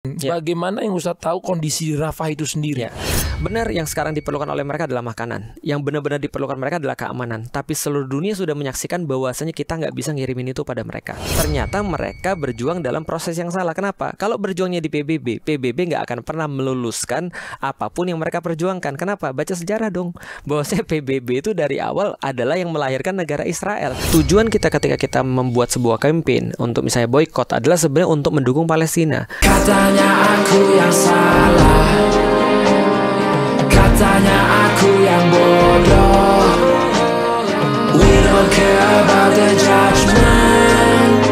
Ya. Bagaimana yang Ustadz tahu kondisi Rafah itu sendiri? Ya. Benar, yang sekarang diperlukan oleh mereka adalah makanan. Yang benar-benar diperlukan mereka adalah keamanan. Tapi seluruh dunia sudah menyaksikan bahwasanya kita nggak bisa ngirimin itu pada mereka. Ternyata mereka berjuang dalam proses yang salah. Kenapa? Kalau berjuangnya di PBB nggak akan pernah meluluskan apapun yang mereka perjuangkan. Kenapa? Baca sejarah dong. Bahwasanya PBB itu dari awal adalah yang melahirkan negara Israel. Tujuan kita ketika kita membuat sebuah campaign untuk misalnya boykot adalah sebenarnya untuk mendukung Palestina. Katanya aku yang salah, katanya aku yang bodoh. We don't care about the judgment,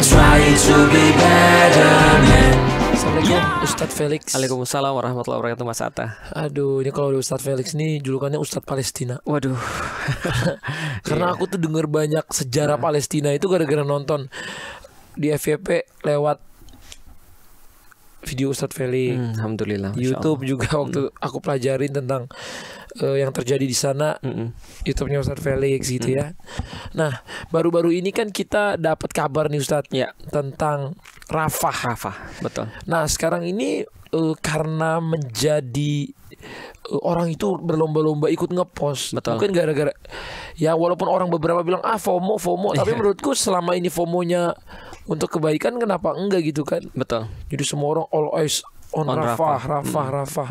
trying to be better man. Assalamualaikum Ustadz Felix. Waalaikumsalam warahmatullahi wabarakatuh, Mas Atta. Aduh, ini kalau Ustadz Felix nih julukannya Ustadz Palestina. Waduh. Karena aku tuh denger banyak sejarah Palestina itu gara-gara nonton di FYP lewat video Ustadz Felix. Alhamdulillah. YouTube juga waktu aku pelajarin tentang yang terjadi di sana. YouTube-nya Ustadz Felix gitu ya. Nah, baru-baru ini kan kita dapat kabar nih Ustadz Ya. tentang Rafah. Betul. Nah, sekarang ini karena menjadi orang itu berlomba-lomba ikut ngepost. Betul. Mungkin gara-gara ya walaupun orang beberapa bilang FOMO, tapi menurutku selama ini FOMO-nya untuk kebaikan, kenapa enggak gitu kan? Betul. Jadi semua orang all eyes on Rafah.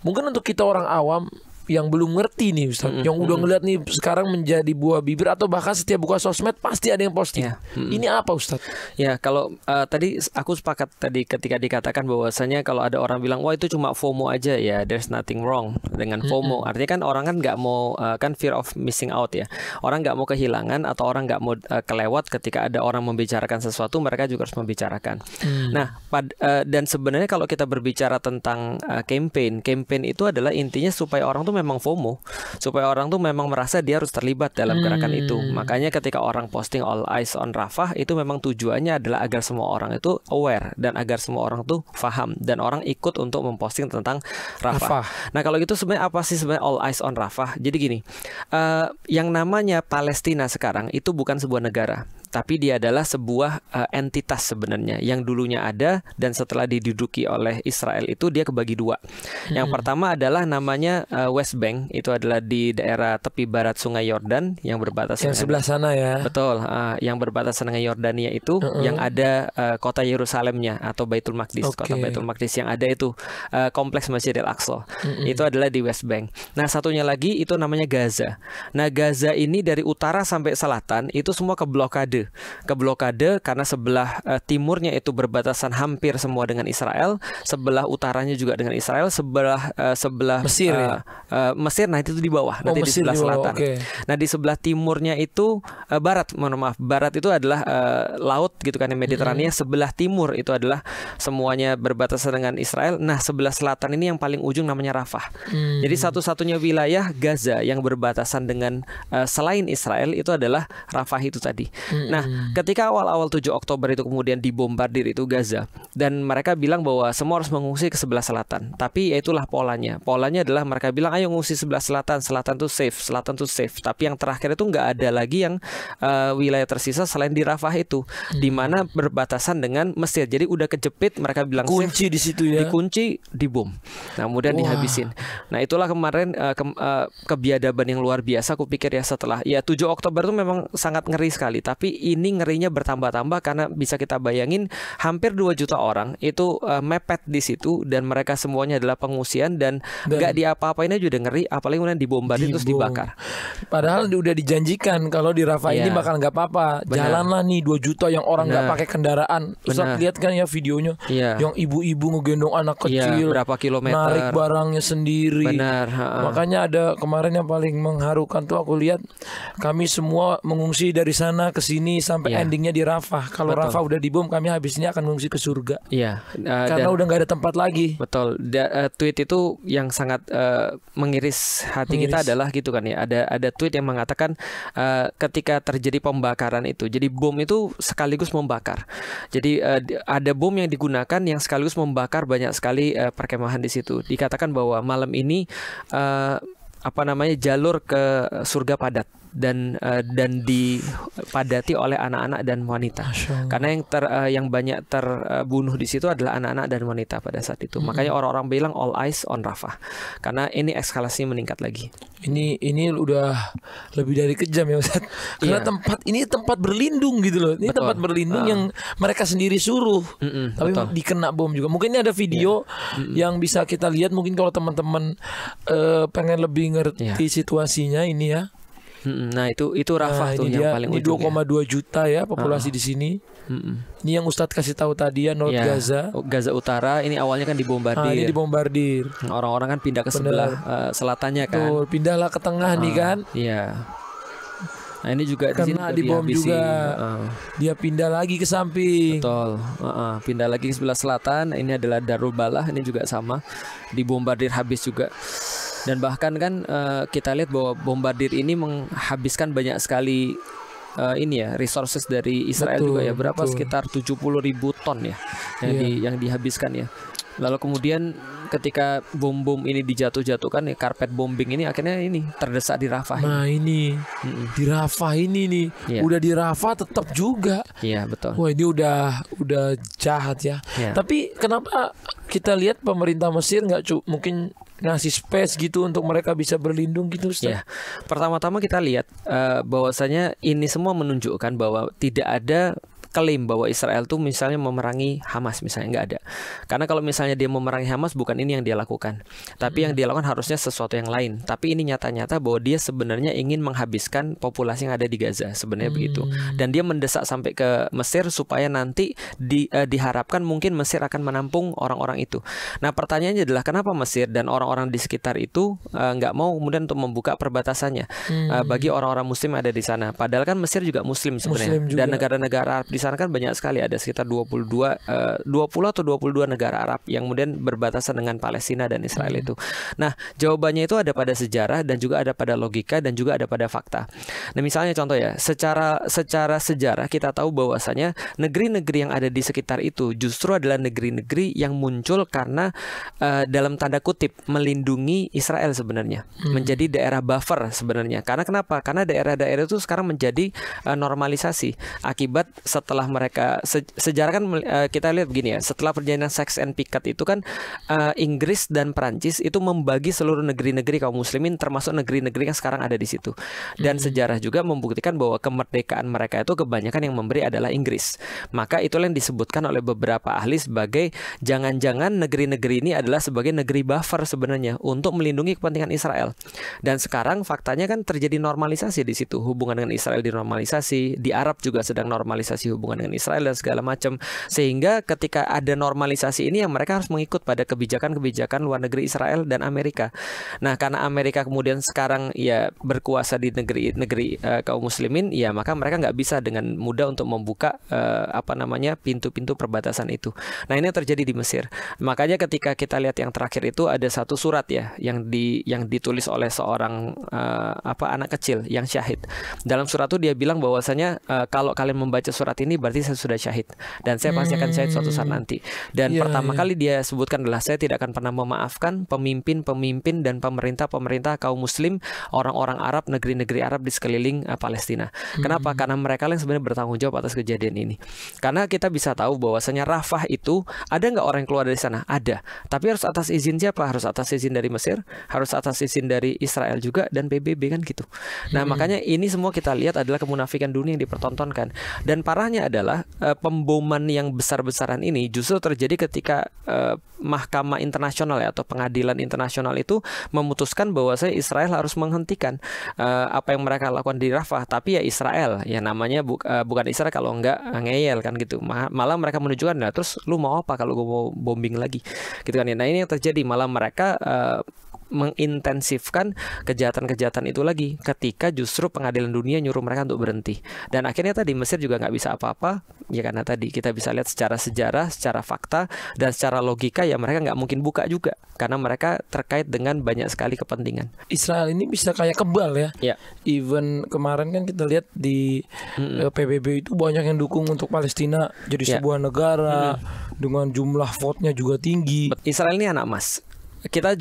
Mungkin untuk kita orang awam yang belum ngerti nih Ustadz, yang udah ngeliat nih sekarang menjadi buah bibir, atau bahkan setiap buka sosmed pasti ada yang posting. Ini apa Ustadz? Ya, kalau tadi aku sepakat tadi ketika dikatakan bahwasanya kalau ada orang bilang wah itu cuma FOMO aja, ya there's nothing wrong dengan FOMO. Artinya kan orang kan nggak mau kan fear of missing out ya. Orang nggak mau kehilangan atau orang nggak mau kelewat ketika ada orang membicarakan sesuatu, mereka juga harus membicarakan. Nah, dan sebenarnya kalau kita berbicara tentang campaign itu adalah intinya supaya orang tuh memang FOMO, supaya orang tuh memang merasa dia harus terlibat dalam gerakan itu. Makanya ketika orang posting all eyes on Rafah, itu memang tujuannya adalah agar semua orang itu aware dan agar semua orang tuh paham dan orang ikut untuk memposting tentang Rafah. Nah, kalau gitu sebenarnya apa sih sebenarnya all eyes on Rafah? Jadi gini, yang namanya Palestina sekarang itu bukan sebuah negara, tapi dia adalah sebuah entitas sebenarnya yang dulunya ada dan setelah diduduki oleh Israel itu dia kebagi dua. Yang pertama adalah namanya West Bank, itu adalah di daerah tepi barat Sungai Yordan yang berbatasan yang sebelah sana ya. Betul, yang berbatasan dengan Yordania itu yang ada kota Yerusalemnya atau Baitul Maqdis. Kota Baitul Maqdis yang ada itu kompleks Masjidil Aqsa. Itu adalah di West Bank. Nah, satunya lagi itu namanya Gaza. Nah, Gaza ini dari utara sampai selatan itu semua keblokade karena sebelah timurnya itu berbatasan hampir semua dengan Israel, sebelah utaranya juga dengan Israel, sebelah Mesir ya? Mesir, nah itu di bawah, nanti di sebelah selatan. Nah, di sebelah timurnya itu barat itu adalah laut gitu kan, Mediterania. Sebelah timur itu adalah semuanya berbatasan dengan Israel. Nah, sebelah selatan ini yang paling ujung namanya Rafah. Jadi satu-satunya wilayah Gaza yang berbatasan dengan selain Israel itu adalah Rafah itu tadi. Nah, ketika awal-awal 7 Oktober itu kemudian dibombardir itu Gaza, dan mereka bilang bahwa semua harus mengungsi ke sebelah selatan. Tapi ya itulah polanya. Polanya adalah mereka bilang ayo ngungsi sebelah selatan tuh safe. Tapi yang terakhir itu nggak ada lagi yang wilayah tersisa selain di Rafah itu, di mana berbatasan dengan Mesir. Jadi udah kejepit, mereka bilang kunci safe, di situ ya. dikunci, dibom. Nah, kemudian dihabisin. Nah, itulah kemarin kebiadaban yang luar biasa. Aku pikir ya setelah 7 Oktober itu memang sangat ngeri sekali. Tapi ini ngerinya bertambah-tambah karena bisa kita bayangin hampir 2 juta orang itu mepet di situ dan mereka semuanya adalah pengungsian dan nggak diapa-apain aja udah ngeri, apalagi kemudian dibombardir terus dibakar. Padahal udah dijanjikan kalau di Rafah ini bakal nggak apa-apa. Jalanlah nih 2 juta yang orang nggak pakai kendaraan. Ustaz lihat kan ya videonya, yang ibu-ibu ngegendong anak kecil, berapa kilometer, narik barangnya sendiri. Makanya ada kemarin yang paling mengharukan tuh aku lihat, kami semua mengungsi dari sana ke sini sampai endingnya di Rafah. Kalau Rafah udah dibom, kami habisnya akan mengungsi ke surga. Karena udah nggak ada tempat lagi. Betul. Tweet itu yang sangat mengiris hati kita adalah gitu kan ya. Ada tweet yang mengatakan ketika terjadi pembakaran itu, jadi bom itu sekaligus membakar. Jadi ada bom yang digunakan yang sekaligus membakar banyak sekali perkemahan di situ. Dikatakan bahwa malam ini jalur ke surga padat. dan dipadati oleh anak-anak dan wanita. Karena yang banyak terbunuh di situ adalah anak-anak dan wanita pada saat itu. Makanya orang-orang bilang all eyes on Rafah. Karena ini eskalasinya meningkat lagi. Ini udah lebih dari kejam ya Ustaz. Karena tempat berlindung gitu loh. Ini tempat berlindung yang mereka sendiri suruh. Tapi dikena bom juga. Mungkin ini ada video yang bisa kita lihat. Mungkin kalau teman-teman pengen lebih ngerti situasinya ini ya. Nah itu Rafah tuh yang paling ujung. Ini 2,2 juta ya populasi di sini. Ini yang Ustadz kasih tahu tadi ya, North Gaza. Gaza Utara ini awalnya kan dibombardir. Ini dibombardir. Orang-orang kan pindah ke sebelah selatannya kan. Betul, pindahlah ke tengah nih kan. Iya. Nah ini juga karena dibom juga. Dia pindah lagi ke samping. Betul. Pindah lagi ke sebelah selatan. Ini adalah Darul Balah. Ini juga sama. Dibombardir habis juga. Dan bahkan kan kita lihat bahwa bombardir ini menghabiskan banyak sekali resources dari Israel juga ya. Berapa sekitar 70.000 ton ya yang dihabiskan ya. Lalu kemudian ketika bom-bom ini dijatuhkan ya, karpet bombing ini akhirnya ini terdesak di Rafah. Nah ini di Rafah ini nih, udah di Rafah tetap juga. Iya betul. Wah ini udah jahat ya. Tapi kenapa kita lihat pemerintah Mesir nggak mungkin ngasih space gitu untuk mereka bisa berlindung gitu Ustaz? Ya, pertama-tama kita lihat bahwasanya ini semua menunjukkan bahwa tidak ada klaim bahwa Israel tuh misalnya memerangi Hamas misalnya, nggak ada. Karena kalau misalnya dia memerangi Hamas bukan ini yang dia lakukan, tapi yang dia lakukan harusnya sesuatu yang lain. Tapi ini nyata-nyata bahwa dia sebenarnya ingin menghabiskan populasi yang ada di Gaza sebenarnya begitu. Dan dia mendesak sampai ke Mesir supaya nanti diharapkan mungkin Mesir akan menampung orang-orang itu. Nah pertanyaannya adalah kenapa Mesir dan orang-orang di sekitar itu nggak mau kemudian untuk membuka perbatasannya bagi orang-orang Muslim yang ada di sana. Padahal kan Mesir juga Muslim sebenarnya, dan negara-negara Arab di sana kan banyak sekali, ada sekitar 20 atau 22 negara Arab yang kemudian berbatasan dengan Palestina dan Israel itu. Nah, jawabannya itu ada pada sejarah dan juga ada pada logika dan juga ada pada fakta. Nah, misalnya contoh ya, secara sejarah kita tahu bahwasanya negeri-negeri yang ada di sekitar itu justru adalah negeri-negeri yang muncul karena dalam tanda kutip melindungi Israel sebenarnya, menjadi daerah buffer sebenarnya. Karena kenapa? Karena daerah-daerah itu sekarang menjadi normalisasi akibat setelah mereka sejarah kan kita lihat begini ya, setelah perjanjian Sykes-Picot itu kan Inggris dan Prancis itu membagi seluruh negeri-negeri kaum muslimin termasuk negeri-negeri yang sekarang ada di situ. Dan sejarah juga membuktikan bahwa kemerdekaan mereka itu kebanyakan yang memberi adalah Inggris. Maka itulah yang disebutkan oleh beberapa ahli sebagai jangan-jangan negeri-negeri ini adalah sebagai negeri buffer sebenarnya untuk melindungi kepentingan Israel. Dan sekarang faktanya kan terjadi normalisasi di situ, hubungan dengan Israel dinormalisasi, di Arab juga sedang normalisasi hubungan dengan Israel dan segala macam, sehingga ketika ada normalisasi ini yang mereka harus mengikut pada kebijakan-kebijakan luar negeri Israel dan Amerika. Nah, karena Amerika kemudian sekarang ya berkuasa di negeri kaum muslimin, ya maka mereka nggak bisa dengan mudah untuk membuka pintu-pintu perbatasan itu. Nah, ini yang terjadi di Mesir. Makanya ketika kita lihat yang terakhir itu ada satu surat ya yang ditulis oleh seorang anak kecil yang syahid. Dalam surat itu dia bilang bahwasanya kalau kalian membaca surat ini berarti saya sudah syahid dan saya pasti akan syahid suatu saat nanti. Dan pertama kali dia sebutkan adalah saya tidak akan pernah memaafkan pemimpin-pemimpin dan pemerintah-pemerintah kaum muslim, orang-orang Arab, negeri-negeri Arab di sekeliling Palestina. Kenapa? Karena mereka yang sebenarnya bertanggung jawab atas kejadian ini. Karena kita bisa tahu bahwasanya Rafah itu ada nggak orang yang keluar dari sana? Ada. Tapi harus atas izin siapa? Harus atas izin dari Mesir, harus atas izin dari Israel juga dan PBB kan gitu. Nah, makanya ini semua kita lihat adalah kemunafikan dunia yang dipertontonkan. Dan parahnya adalah pemboman yang besar-besaran ini justru terjadi ketika Mahkamah Internasional ya, atau Pengadilan Internasional itu memutuskan bahwa Israel harus menghentikan apa yang mereka lakukan di Rafah. Tapi ya Israel, ya namanya bukan Israel kalau enggak ngeyel kan gitu. Malah mereka menunjukkan, nah terus lu mau apa kalau gue mau bombing lagi gitu kan ya. Nah ini yang terjadi, malah mereka mengintensifkan kejahatan-kejahatan itu lagi ketika justru pengadilan dunia nyuruh mereka untuk berhenti. Dan akhirnya tadi Mesir juga nggak bisa apa-apa ya, karena tadi kita bisa lihat secara sejarah, secara fakta, dan secara logika ya mereka nggak mungkin buka juga karena mereka terkait dengan banyak sekali kepentingan. Israel ini bisa kayak kebal ya. Even kemarin kan kita lihat di PBB itu banyak yang dukung untuk Palestina jadi sebuah negara dengan jumlah vote-nya juga tinggi. Israel ini anak emas. kita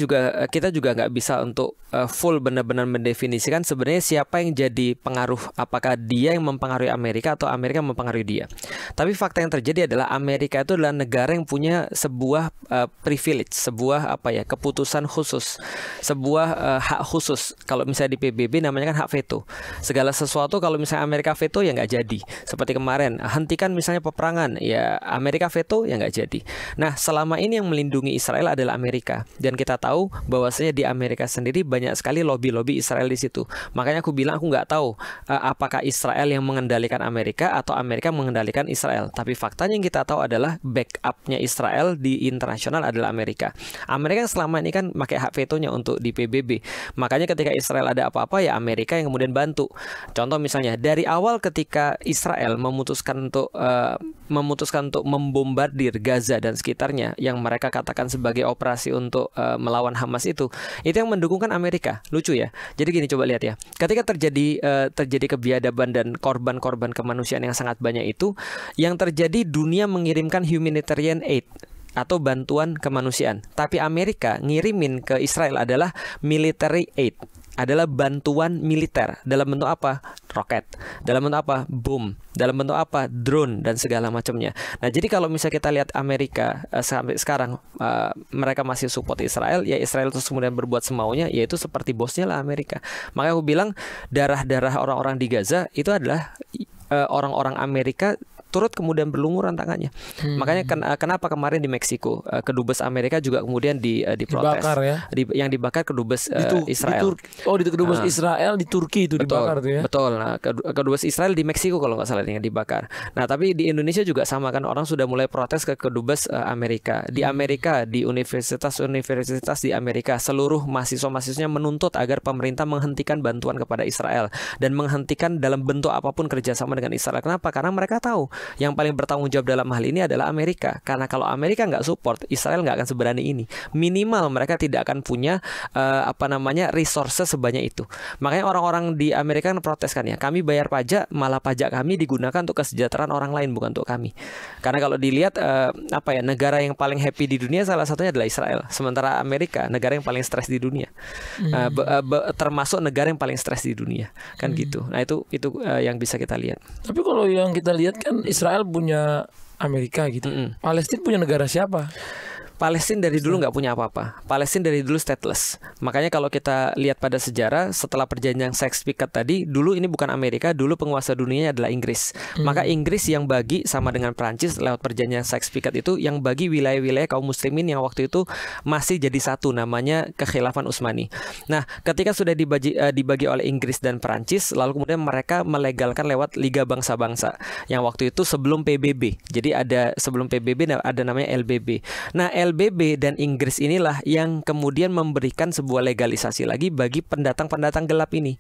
juga nggak bisa untuk full benar-benar mendefinisikan sebenarnya siapa yang jadi pengaruh, apakah dia yang mempengaruhi Amerika atau Amerika yang mempengaruhi dia. Tapi fakta yang terjadi adalah Amerika itu adalah negara yang punya sebuah privilege, sebuah keputusan khusus, sebuah hak khusus. Kalau misalnya di PBB namanya kan hak veto. Segala sesuatu kalau misalnya Amerika veto ya nggak jadi. Seperti kemarin hentikan misalnya peperangan, ya Amerika veto ya nggak jadi. Nah, selama ini yang melindungi Israel adalah Amerika, dan kita tahu bahwasanya di Amerika sendiri banyak sekali lobby-lobby Israel di situ. Makanya aku bilang aku nggak tahu apakah Israel yang mengendalikan Amerika atau Amerika mengendalikan Israel. Tapi faktanya yang kita tahu adalah backupnya Israel di internasional adalah Amerika. Amerika selama ini kan pakai hak vetonya untuk di PBB. Makanya ketika Israel ada apa-apa ya Amerika yang kemudian bantu. Contoh misalnya dari awal ketika Israel memutuskan untuk membombardir Gaza dan sekitarnya yang mereka katakan sebagai operasi untuk melawan Hamas itu yang mendukung kan Amerika. Lucu ya. Jadi gini, coba lihat ya. Ketika terjadi kebiadaban dan korban-korban kemanusiaan yang sangat banyak itu, yang terjadi dunia mengirimkan humanitarian aid atau bantuan kemanusiaan. Tapi Amerika ngirimin ke Israel adalah military aid, adalah bantuan militer. Dalam bentuk apa? Roket. Dalam bentuk apa? Bom. Dalam bentuk apa? Drone dan segala macamnya. Nah, jadi kalau misalnya kita lihat Amerika sampai sekarang mereka masih support Israel, ya Israel terus kemudian berbuat semaunya, yaitu seperti bosnya lah Amerika. Makanya aku bilang darah-darah orang-orang di Gaza itu adalah orang-orang Amerika turut kemudian berlumuran tangannya. Makanya kenapa kemarin di Meksiko kedubes Amerika juga kemudian diprotes. Dibakar ya. Yang dibakar kedubes Israel. Di kedubes Israel di Turki itu dibakar tuh ya. Betul. Nah, kedubes Israel di Meksiko kalau nggak salah yang dibakar. Nah, tapi di Indonesia juga sama kan, orang sudah mulai protes ke kedubes Amerika. Di Amerika, di universitas di Amerika, seluruh mahasiswa-mahasiswanya menuntut agar pemerintah menghentikan bantuan kepada Israel dan menghentikan dalam bentuk apapun kerjasama dengan Israel. Kenapa? Karena mereka tahu yang paling bertanggung jawab dalam hal ini adalah Amerika. Karena kalau Amerika nggak support, Israel nggak akan seberani ini. Minimal mereka tidak akan punya resources sebanyak itu. Makanya orang-orang di Amerika kan protes kan ya. Kami bayar pajak, malah pajak kami digunakan untuk kesejahteraan orang lain, bukan untuk kami. Karena kalau dilihat negara yang paling happy di dunia salah satunya adalah Israel. Sementara Amerika negara yang paling stres di dunia. Termasuk negara yang paling stres di dunia. Kan gitu. Nah, itu yang bisa kita lihat. Tapi kalau yang kita lihat kan Israel punya Amerika gitu. Palestina punya negara siapa? Palestina dari dulu nggak punya apa-apa. Palestina dari dulu stateless. Makanya kalau kita lihat pada sejarah setelah perjanjian Sykes-Picot tadi, dulu ini bukan Amerika, dulu penguasa dunianya adalah Inggris. Maka Inggris yang bagi sama dengan Prancis lewat perjanjian Sykes-Picot itu yang bagi wilayah-wilayah kaum muslimin yang waktu itu masih jadi satu, namanya Kekhilafan Utsmani. Nah, ketika sudah dibagi oleh Inggris dan Prancis, lalu kemudian mereka melegalkan lewat Liga Bangsa-Bangsa yang waktu itu sebelum PBB. Jadi sebelum PBB ada namanya LBB. Nah, LBB dan Inggris inilah yang kemudian memberikan sebuah legalisasi lagi bagi pendatang-pendatang gelap ini,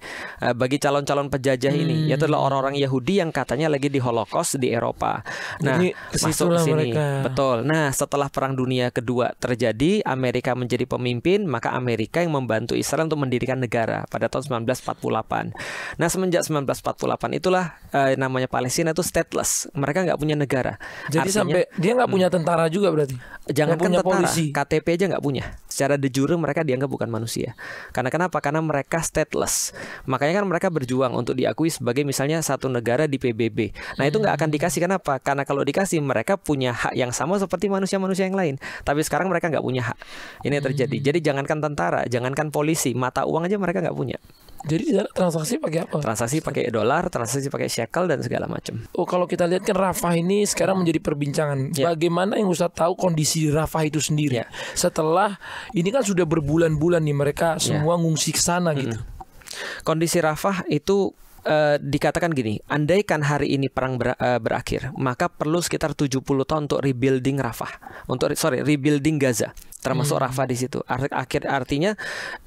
bagi calon-calon penjajah ini, yaitu adalah orang-orang Yahudi yang katanya lagi di Holocaust di Eropa. Nah, masuk ke sini. Betul. Nah, setelah Perang Dunia Kedua terjadi, Amerika menjadi pemimpin, maka Amerika yang membantu Israel untuk mendirikan negara pada tahun 1948. Nah, semenjak 1948 itulah namanya Palestina itu stateless. Mereka nggak punya negara. Jadi sampai dia nggak punya tentara juga berarti. Jangankan tentara, polisi. KTP aja nggak punya. Secara de jure mereka dianggap bukan manusia. Karena kenapa? Karena mereka stateless. Makanya kan mereka berjuang untuk diakui sebagai misalnya satu negara di PBB. Nah, itu nggak akan dikasih. Kenapa? Karena kalau dikasih mereka punya hak yang sama seperti manusia-manusia yang lain. Tapi sekarang mereka nggak punya hak. Ini yang terjadi. Jadi jangankan tentara, jangankan polisi, mata uang aja mereka nggak punya. Jadi transaksi pakai apa? Transaksi pakai dolar, transaksi pakai shekel dan segala macam. Oh, kalau kita lihat kan Rafah ini sekarang menjadi perbincangan. Bagaimana yang Ustaz tahu kondisi Rafah itu sendiri? Setelah ini kan sudah berbulan-bulan nih mereka semua ngungsi ke sana gitu. Kondisi Rafah itu dikatakan gini, andaikan hari ini perang berakhir, maka perlu sekitar 70 tahun untuk rebuilding rebuilding Gaza. Termasuk Rafah di situ. Artinya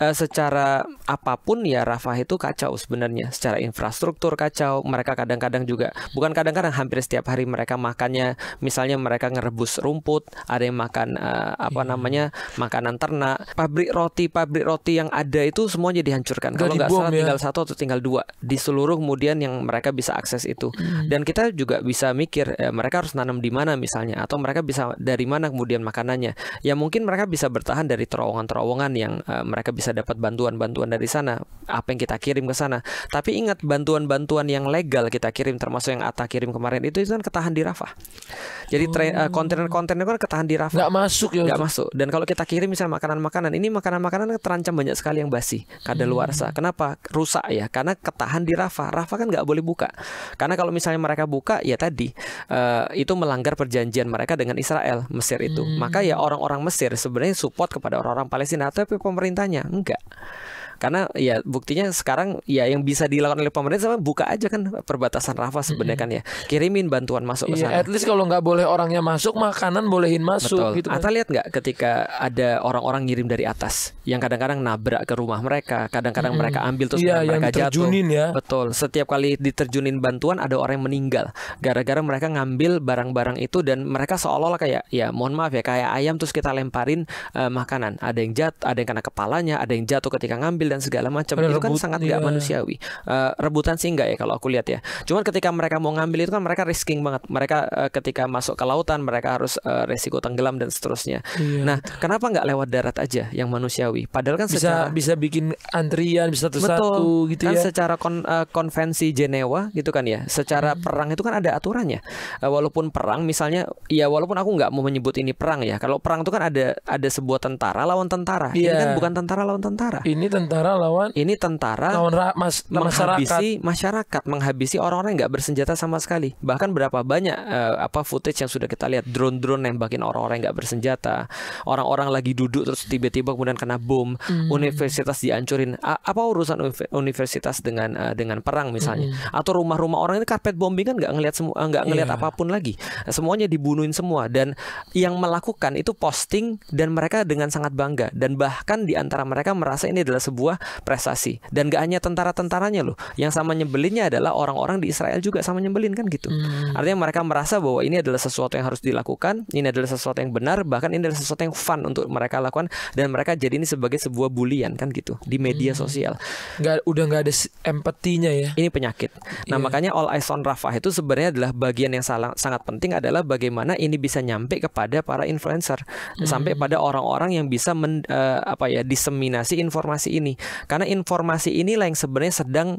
secara apapun ya Rafah itu kacau sebenarnya. Secara infrastruktur kacau. Mereka kadang-kadang juga, bukan kadang-kadang, hampir setiap hari mereka makannya, misalnya mereka ngerebus rumput, ada yang makan makanan ternak. Pabrik roti yang ada itu semuanya dihancurkan. Kalau nggak salah tinggal satu atau tinggal dua di seluruh kemudian yang mereka bisa akses itu. Dan kita juga bisa mikir mereka harus nanam di mana misalnya, atau mereka bisa dari mana kemudian makanannya. Ya mungkin mereka mereka bisa bertahan dari terowongan-terowongan yang mereka bisa dapat bantuan-bantuan dari sana, apa yang kita kirim ke sana. Tapi ingat, bantuan-bantuan yang legal kita kirim, termasuk yang Atta kirim kemarin, itu kan ketahan di Rafah. Jadi kontainer-kontainer kan ketahan di Rafah. Nggak masuk ya? Nggak masuk. Dan kalau kita kirim misalnya makanan-makanan, ini makanan-makanan terancam banyak sekali yang basi, kadaluarsa. Kenapa? Rusak ya, karena ketahan di Rafah. Rafah kan nggak boleh buka. Karena kalau misalnya mereka buka, ya tadi itu melanggar perjanjian mereka dengan Israel, Mesir itu. Maka ya orang-orang Mesir sebenarnya support kepada orang-orang Palestina, tapi pemerintahnya enggak. Karena ya buktinya sekarang ya yang bisa dilakukan oleh pemerintah buka aja kan perbatasan Rafah sebenarnya kan ya, kirimin bantuan masuk ke sana. At least kalau nggak boleh orangnya masuk, makanan bolehin masuk. Betul. Gitu kan. Ata lihat nggak ketika ada orang-orang ngirim dari atas yang kadang-kadang nabrak ke rumah mereka, kadang-kadang mereka ambil terus mereka jatuh. Ya. Betul. Setiap kali diterjunin bantuan ada orang yang meninggal gara-gara mereka ngambil barang-barang itu, dan mereka seolah-olah kayak ya mohon maaf ya kayak ayam terus kita lemparin makanan. Ada yang jatuh, ada yang kena kepalanya, ada yang jatuh ketika ngambil dan segala macam. Itu kan sangat nggak manusiawi. Rebutan sih enggak ya kalau aku lihat ya. Cuman ketika mereka mau ngambil itu kan mereka risking banget. Mereka ketika masuk ke lautan mereka harus resiko tenggelam dan seterusnya. Nah, kenapa nggak lewat darat aja yang manusiawi? Padahal kan bisa bikin antrian, bisa satu-satu gitu kan ya. Secara konvensi Jenewa gitu kan ya. Secara perang itu kan ada aturannya. Walaupun perang misalnya, ya walaupun aku nggak mau menyebut ini perang ya. Kalau perang itu kan ada sebuah tentara lawan tentara. Ini kan bukan tentara lawan tentara. Ini tentara lawan menghabisi masyarakat, menghabisi orang-orang yang nggak bersenjata sama sekali. Bahkan berapa banyak footage yang sudah kita lihat, drone-drone nembakin orang-orang yang nggak bersenjata, orang-orang lagi duduk terus tiba-tiba kemudian kena bom, universitas dihancurin. Apa urusan universitas dengan perang misalnya? Atau rumah-rumah orang ini karpet bombing kan nggak ngelihat apapun lagi, semuanya dibunuhin semua. Dan yang melakukan itu posting dan mereka dengan sangat bangga, dan bahkan di antara mereka merasa ini adalah sebuah prestasi. Dan gak hanya tentara-tentaranya loh, yang sama nyebelinnya adalah orang-orang di Israel juga sama nyebelin kan gitu. Artinya mereka merasa bahwa ini adalah sesuatu yang harus dilakukan, ini adalah sesuatu yang benar, bahkan ini adalah sesuatu yang fun untuk mereka lakukan, dan mereka jadi ini sebagai sebuah bulian kan gitu di media sosial. Udah nggak ada empatinya ya. Ini penyakit. Nah makanya All Eyes on Rafah itu sebenarnya adalah bagian yang sangat penting, adalah bagaimana ini bisa nyampe kepada para influencer, sampai pada orang-orang yang bisa diseminasi informasi ini. Karena informasi inilah yang sebenarnya sedang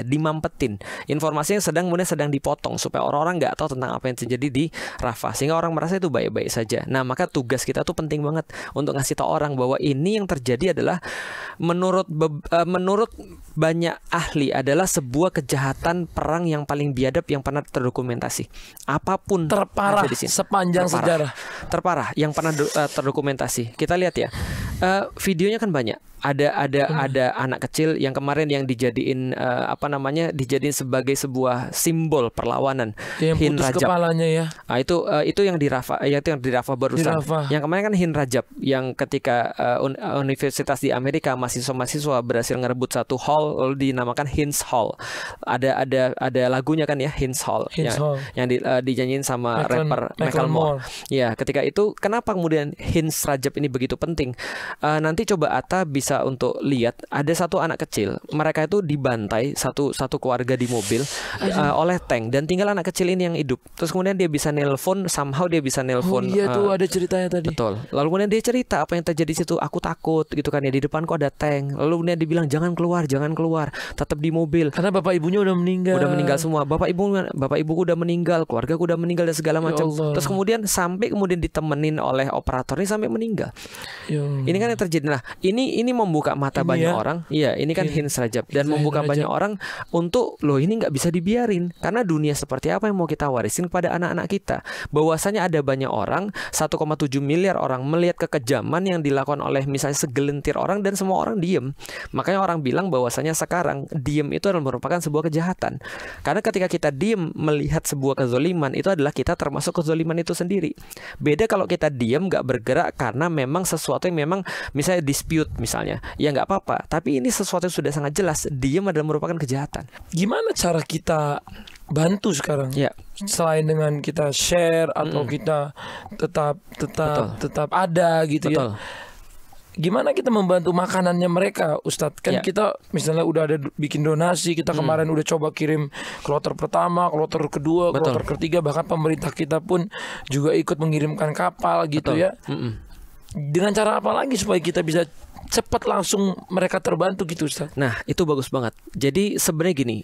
dimampetin. Informasinya sedang dipotong supaya orang-orang nggak tahu tentang apa yang terjadi di Rafah, sehingga orang merasa itu baik-baik saja. Nah, maka tugas kita tuh penting banget untuk ngasih tahu orang bahwa ini yang terjadi adalah menurut banyak ahli adalah sebuah kejahatan perang yang paling biadab yang pernah terdokumentasi. Apapun terparah sepanjang sejarah. Terparah yang pernah terdokumentasi. Kita lihat ya. Videonya kan banyak. Ada anak kecil yang kemarin yang dijadiin dijadiin sebagai sebuah simbol perlawanan. Yang Hin putus Rajab. Kepalanya ya. Nah, itu yang di Rafah, barusan. Yang kemarin kan Hin Rajab yang ketika universitas di Amerika mahasiswa berhasil ngerebut satu hall lalu dinamakan Hins Hall. Ada lagunya kan ya, Hins Hall. Yang dinyanyiin sama rapper Macklemore. Ya, ketika itu kenapa kemudian Hins Rajab ini begitu penting? Nanti coba Atta bisa untuk lihat, ada satu anak kecil, mereka itu dibantai satu keluarga di mobil oleh tank, dan tinggal anak kecil ini yang hidup. Terus kemudian dia bisa nelpon, tuh ada ceritanya tadi. Betul. Lalu kemudian dia cerita apa yang terjadi di situ. Aku takut gitu kan ya, di depanku ada tank. Lalu kemudian dia bilang jangan keluar, tetap di mobil. Karena bapak ibunya udah meninggal semua. Bapak ibuku udah meninggal, keluargaku udah meninggal dan segala macam. Terus kemudian ditemenin oleh operator ini sampai meninggal. Ini kan yang terjadi. Nah, ini membuka mata banyak orang. Iya, ini kan Hins Rajab, dan membuka banyak orang untuk ini nggak bisa dibiarin. Karena dunia seperti apa yang mau kita warisin kepada anak-anak kita? Bahwasanya ada banyak orang, 1,7 miliar orang melihat kekejaman yang dilakukan oleh misalnya segelintir orang, dan semua orang diem. Makanya orang bilang bahwasanya sekarang diem itu adalah merupakan sebuah kejahatan. Karena ketika kita diem melihat sebuah kezoliman, itu adalah kita termasuk kezoliman itu sendiri. Beda kalau kita diem nggak bergerak karena memang sesuatu yang memang misalnya dispute misalnya, ya nggak apa-apa. Tapi ini sesuatu yang sudah sangat jelas, diem adalah merupakan kejahatan. Gimana cara kita bantu sekarang? Ya. Selain dengan kita share atau kita tetap ada gitu. Betul. Ya. Gimana kita membantu makanannya mereka, Ustadz? Kan kita misalnya udah ada bikin donasi, kita kemarin udah coba kirim kloter pertama, kloter kedua, kloter ketiga, bahkan pemerintah kita pun juga ikut mengirimkan kapal gitu. Ya. dengan cara apa lagi supaya kita bisa cepat langsung mereka terbantu gitu, Ustaz? Nah, itu bagus banget. Jadi sebenarnya gini,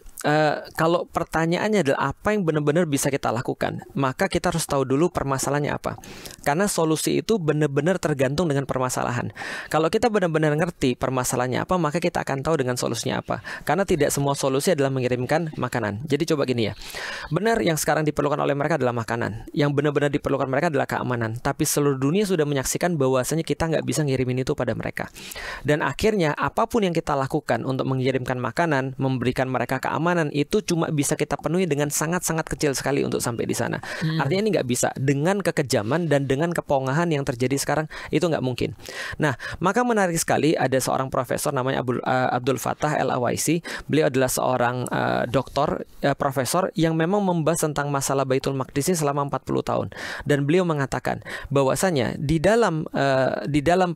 kalau pertanyaannya adalah apa yang benar-benar bisa kita lakukan, maka kita harus tahu dulu permasalahannya apa. Karena solusi itu benar-benar tergantung dengan permasalahan. Kalau kita benar-benar ngerti permasalahannya apa, maka kita akan tahu dengan solusinya apa. Karena tidak semua solusi adalah mengirimkan makanan. Jadi coba gini ya, benar yang sekarang diperlukan oleh mereka adalah makanan. Yang benar-benar diperlukan mereka adalah keamanan. Tapi seluruh dunia sudah menyaksikan bahwasanya kita nggak bisa ngirimin itu pada mereka. Dan akhirnya apapun yang kita lakukan untuk mengirimkan makanan, memberikan mereka keamanan, itu cuma bisa kita penuhi dengan sangat-sangat kecil sekali untuk sampai di sana. Artinya ini nggak bisa. Dengan kekejaman dan dengan kepongahan yang terjadi sekarang, itu nggak mungkin. Nah, maka menarik sekali ada seorang profesor namanya Abdul Fattah Al-Awaisi. Beliau adalah seorang doktor, profesor yang memang membahas tentang masalah Baitul Maqdis ini selama 40 tahun. Dan beliau mengatakan bahwasanya di dalam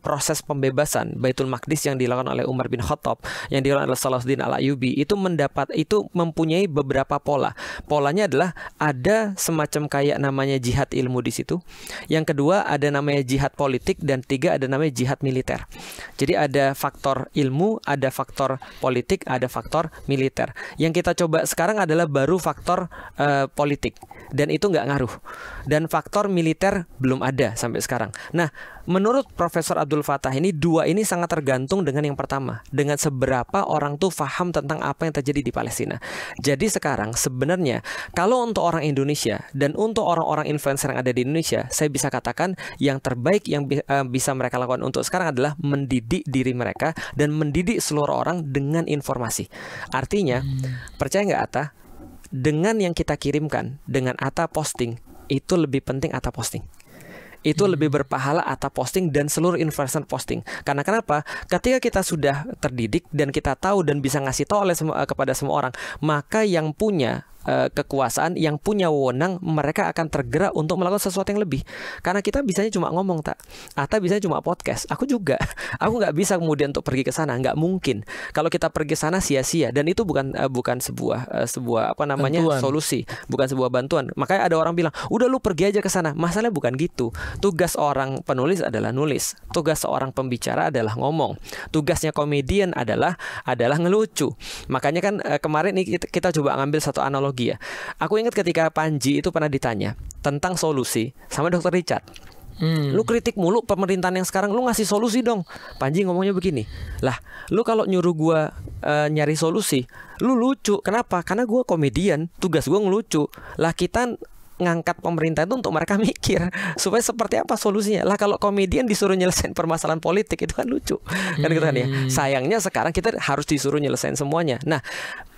proses pembebasan Baitul Maqdis yang dilakukan oleh Umar bin Khattab, yang dilakukan oleh Salahuddin Al-Ayyubi, itu mempunyai beberapa pola. Polanya adalah ada semacam kayak namanya jihad ilmu di situ. Yang kedua ada namanya jihad politik, dan tiga ada namanya jihad militer. Jadi ada faktor ilmu, ada faktor politik, ada faktor militer. Yang kita coba sekarang adalah baru faktor politik, dan itu nggak ngaruh. Dan faktor militer belum ada sampai sekarang. Nah, menurut Profesor Abdul Fattah ini, dua ini sangat tergantung dengan yang pertama, dengan seberapa orang tuh paham tentang apa yang terjadi di Palestina. Jadi sekarang sebenarnya kalau untuk orang Indonesia dan untuk orang-orang influencer yang ada di Indonesia, saya bisa katakan yang terbaik yang bisa mereka lakukan untuk sekarang adalah mendidik diri mereka dan mendidik seluruh orang dengan informasi. Artinya, percaya nggak Atta, dengan yang kita kirimkan, dengan Atta posting, itu lebih penting Atta posting. Itu lebih berpahala Atta posting dan seluruh influencer posting. Karena kenapa? Ketika kita sudah terdidik dan kita tahu dan bisa ngasih tahu kepada semua orang, maka yang punya kekuasaan, yang punya wewenang, mereka akan tergerak untuk melakukan sesuatu yang lebih. Karena kita bisanya cuma ngomong, tak? Atta bisanya cuma podcast. Aku juga. Aku nggak bisa kemudian untuk pergi ke sana, nggak mungkin. Kalau kita pergi ke sana sia-sia, dan itu bukan sebuah apa namanya bantuan. Solusi, bukan sebuah bantuan. Makanya ada orang bilang, udah lu pergi aja ke sana. Masalahnya bukan gitu. Tugas orang penulis adalah nulis. Tugas seorang pembicara adalah ngomong. Tugasnya komedian adalah ngelucu. Makanya kan kemarin ini kita coba ngambil satu analogi ya. Aku ingat ketika Panji itu pernah ditanya tentang solusi sama Dr. Richard. Lu kritik mulu pemerintahan yang sekarang, lu ngasih solusi dong. Panji ngomongnya begini, lah lu kalau nyuruh gua nyari solusi, lu lucu. Kenapa? Karena gua komedian, tugas gua ngelucu. Lah kita ngangkat pemerintah itu untuk mereka mikir supaya seperti apa solusinya. Lah kalau komedian disuruh nyelesain permasalahan politik, itu kan lucu. Kan gitu kan ya. Sayangnya sekarang kita harus disuruh nyelesain semuanya. Nah,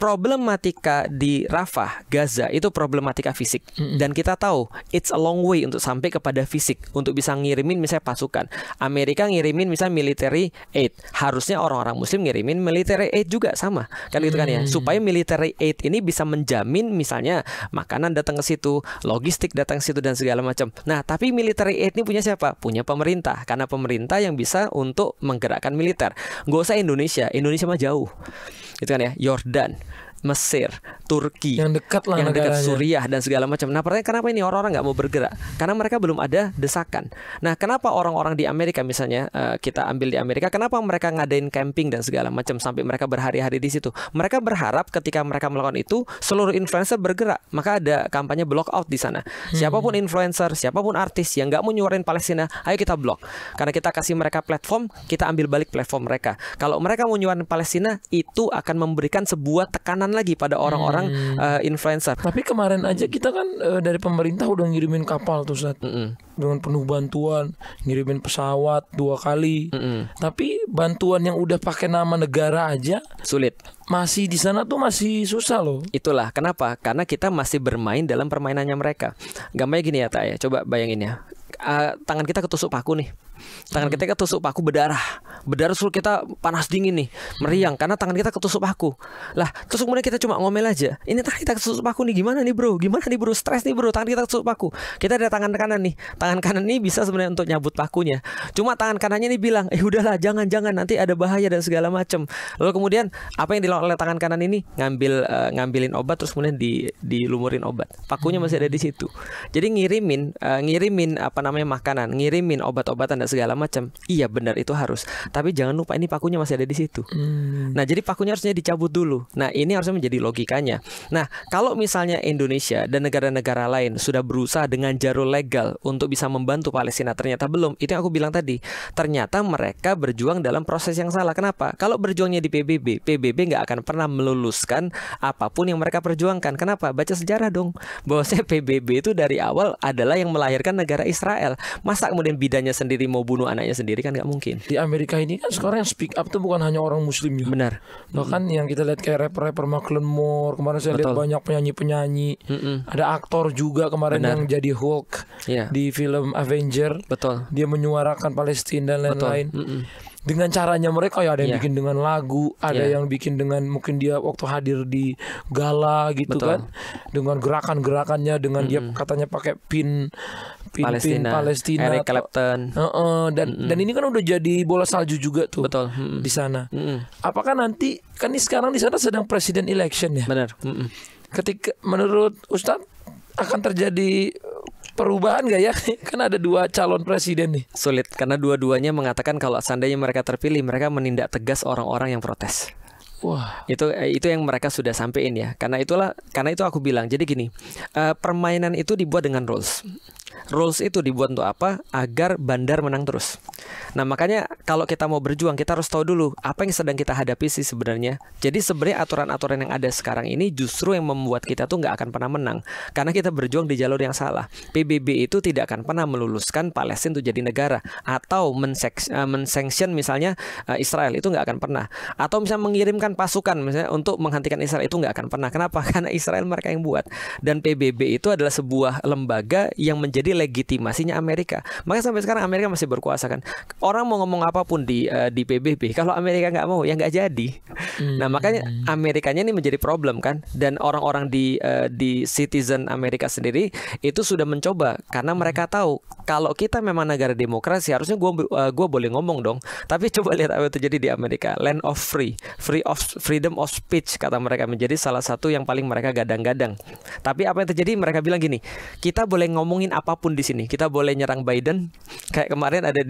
problematika di Rafah, Gaza itu problematika fisik. Dan kita tahu it's a long way untuk sampai kepada fisik, untuk bisa ngirimin misalnya pasukan. Amerika ngirimin misalnya military aid. Harusnya orang-orang muslim ngirimin military aid juga sama. Kan gitu kan ya. Supaya military aid ini bisa menjamin misalnya makanan datang ke situ, logistik datang ke situ dan segala macam. Nah, tapi military aid ini punya siapa? Punya pemerintah. Karena pemerintah yang bisa untuk menggerakkan militer. Gak usah Indonesia mah jauh. Itu kan ya, Yordan, Mesir, Turki, yang dekat lah, yang dekat negaranya. Suriah dan segala macam. Nah, pertanyaan kenapa ini orang-orang nggak mau bergerak? Karena mereka belum ada desakan. Nah, kenapa orang-orang di Amerika misalnya, kita ambil di Amerika, kenapa mereka ngadain camping dan segala macam sampai mereka berhari-hari di situ? Mereka berharap ketika mereka melakukan itu, seluruh influencer bergerak. Maka ada kampanye block out di sana. Siapapun influencer, siapapun artis yang nggak mau nyuarain Palestina, ayo kita block. Karena kita kasih mereka platform, kita ambil balik platform mereka. Kalau mereka mau nyuarain Palestina, itu akan memberikan sebuah tekanan lagi pada orang-orang influencer. Tapi kemarin aja kita kan dari pemerintah udah ngirimin kapal tuh, Ustaz. Dengan penuh bantuan, ngirimin pesawat 2 kali. Tapi bantuan yang udah pakai nama negara aja Sulit. Masih di sana tuh masih susah loh. Itulah kenapa? Karena kita masih bermain dalam permainannya mereka. Gampangnya gini ya, Tak ya. Coba bayangin ya. Tangan kita ketusuk paku nih. Tangan kita ketusuk paku, berdarah suruh kita panas dingin nih, meriang karena tangan kita ketusuk paku. Lah, terus kemudian kita cuma ngomel aja. Ini tangan kita ketusuk paku nih, gimana nih bro? Stres nih bro, tangan kita ketusuk paku. Kita ada tangan kanan nih. Tangan kanan ini bisa sebenarnya untuk nyabut pakunya. Cuma tangan kanannya nih bilang, udahlah jangan nanti ada bahaya dan segala macam. Lalu kemudian apa yang dilakukan oleh tangan kanan ini? Ngambilin obat, terus kemudian dilumurin obat. Pakunya masih ada di situ. Jadi ngirimin namanya makanan, ngirimin obat-obatan dan segala macam. Iya benar itu harus. Tapi jangan lupa ini pakunya masih ada di situ. Nah, jadi pakunya harusnya dicabut dulu. Nah, ini harusnya menjadi logikanya. Nah, kalau misalnya Indonesia dan negara-negara lain sudah berusaha dengan jalur legal untuk bisa membantu Palestina, ternyata belum. Itu yang aku bilang tadi. Ternyata mereka berjuang dalam proses yang salah. Kenapa? Kalau berjuangnya di PBB nggak akan pernah meluluskan apapun yang mereka perjuangkan. Kenapa? Baca sejarah dong. Bahwasanya PBB itu dari awal adalah yang melahirkan negara Israel. Masa kemudian bidannya sendiri mau bunuh anaknya sendiri, kan nggak mungkin. Di Amerika ini kan sekarang yang speak up tuh bukan hanya orang Muslim ya. Benar. Bahkan yang kita lihat kayak rapper Macklemore, kemarin saya lihat banyak penyanyi-penyanyi. Ada aktor juga kemarin yang jadi Hulk di film Avenger. Betul. Dia menyuarakan Palestina dan lain-lain. Dengan caranya mereka ya, ada yang bikin dengan lagu, ada yang bikin dengan mungkin dia waktu hadir di gala gitu kan, dengan gerakan-gerakannya, dengan dia katanya pakai pin Palestina, Eric Clapton, dan ini kan udah jadi bola salju juga tuh. Betul. Di sana. Apakah nanti kan ini sekarang di sana sedang presiden election ya? Benar. Ketika menurut Ustadz akan terjadi perubahan gak ya? Kan ada 2 calon presiden nih. Sulit karena dua-duanya mengatakan kalau seandainya mereka terpilih, mereka menindak tegas orang-orang yang protes. Wah, itu yang mereka sudah sampein ya. Karena itu aku bilang. Jadi gini, permainan itu dibuat dengan rules. Rules itu dibuat untuk apa? Agar bandar menang terus. Nah, makanya kalau kita mau berjuang, kita harus tahu dulu apa yang sedang kita hadapi sih sebenarnya. Jadi sebenarnya aturan-aturan yang ada sekarang ini justru yang membuat kita tuh nggak akan pernah menang, karena kita berjuang di jalur yang salah. PBB itu tidak akan pernah meluluskan Palestina untuk jadi negara, atau mensanction misalnya Israel, itu nggak akan pernah. Atau misalnya mengirimkan pasukan misalnya untuk menghentikan Israel, itu nggak akan pernah. Kenapa? Karena Israel mereka yang buat. Dan PBB itu adalah sebuah lembaga yang menjadi legitimasinya Amerika. Makanya sampai sekarang Amerika masih berkuasa kan. Orang mau ngomong apapun di PBB, kalau Amerika nggak mau ya nggak jadi. Nah, makanya Amerikanya ini menjadi problem kan. Dan orang-orang di citizen Amerika sendiri itu sudah mencoba, karena mereka tahu kalau kita memang negara demokrasi harusnya gue boleh ngomong dong. Tapi coba lihat apa yang terjadi di Amerika. Land of freedom of speech kata mereka, menjadi salah satu yang paling mereka gadang-gadang. Tapi apa yang terjadi, mereka bilang gini, kita boleh ngomongin apapun di sini. Kita boleh nyerang Biden, kayak kemarin ada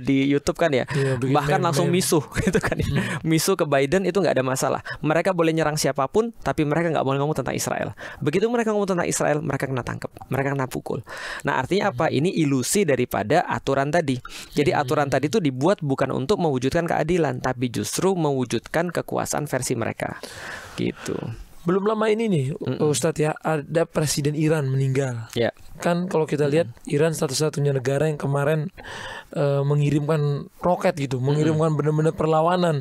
di YouTube kan ya. Bahkan langsung misuh gitu kan. Misuh ke Biden itu nggak ada masalah. Mereka boleh nyerang siapapun, tapi mereka nggak boleh ngomong tentang Israel. Begitu mereka ngomong tentang Israel, mereka kena tangkap, mereka kena pukul. Nah, artinya apa? Ini ilusi daripada aturan tadi. Jadi aturan tadi itu dibuat bukan untuk mewujudkan keadilan, tapi justru mewujudkan kekuasaan versi mereka. Gitu. Belum lama ini nih Ustadz ya, ada presiden Iran meninggal. Ya. Kan kalau kita lihat Iran satu-satunya negara yang kemarin mengirimkan roket gitu, mengirimkan benar-benar perlawanan.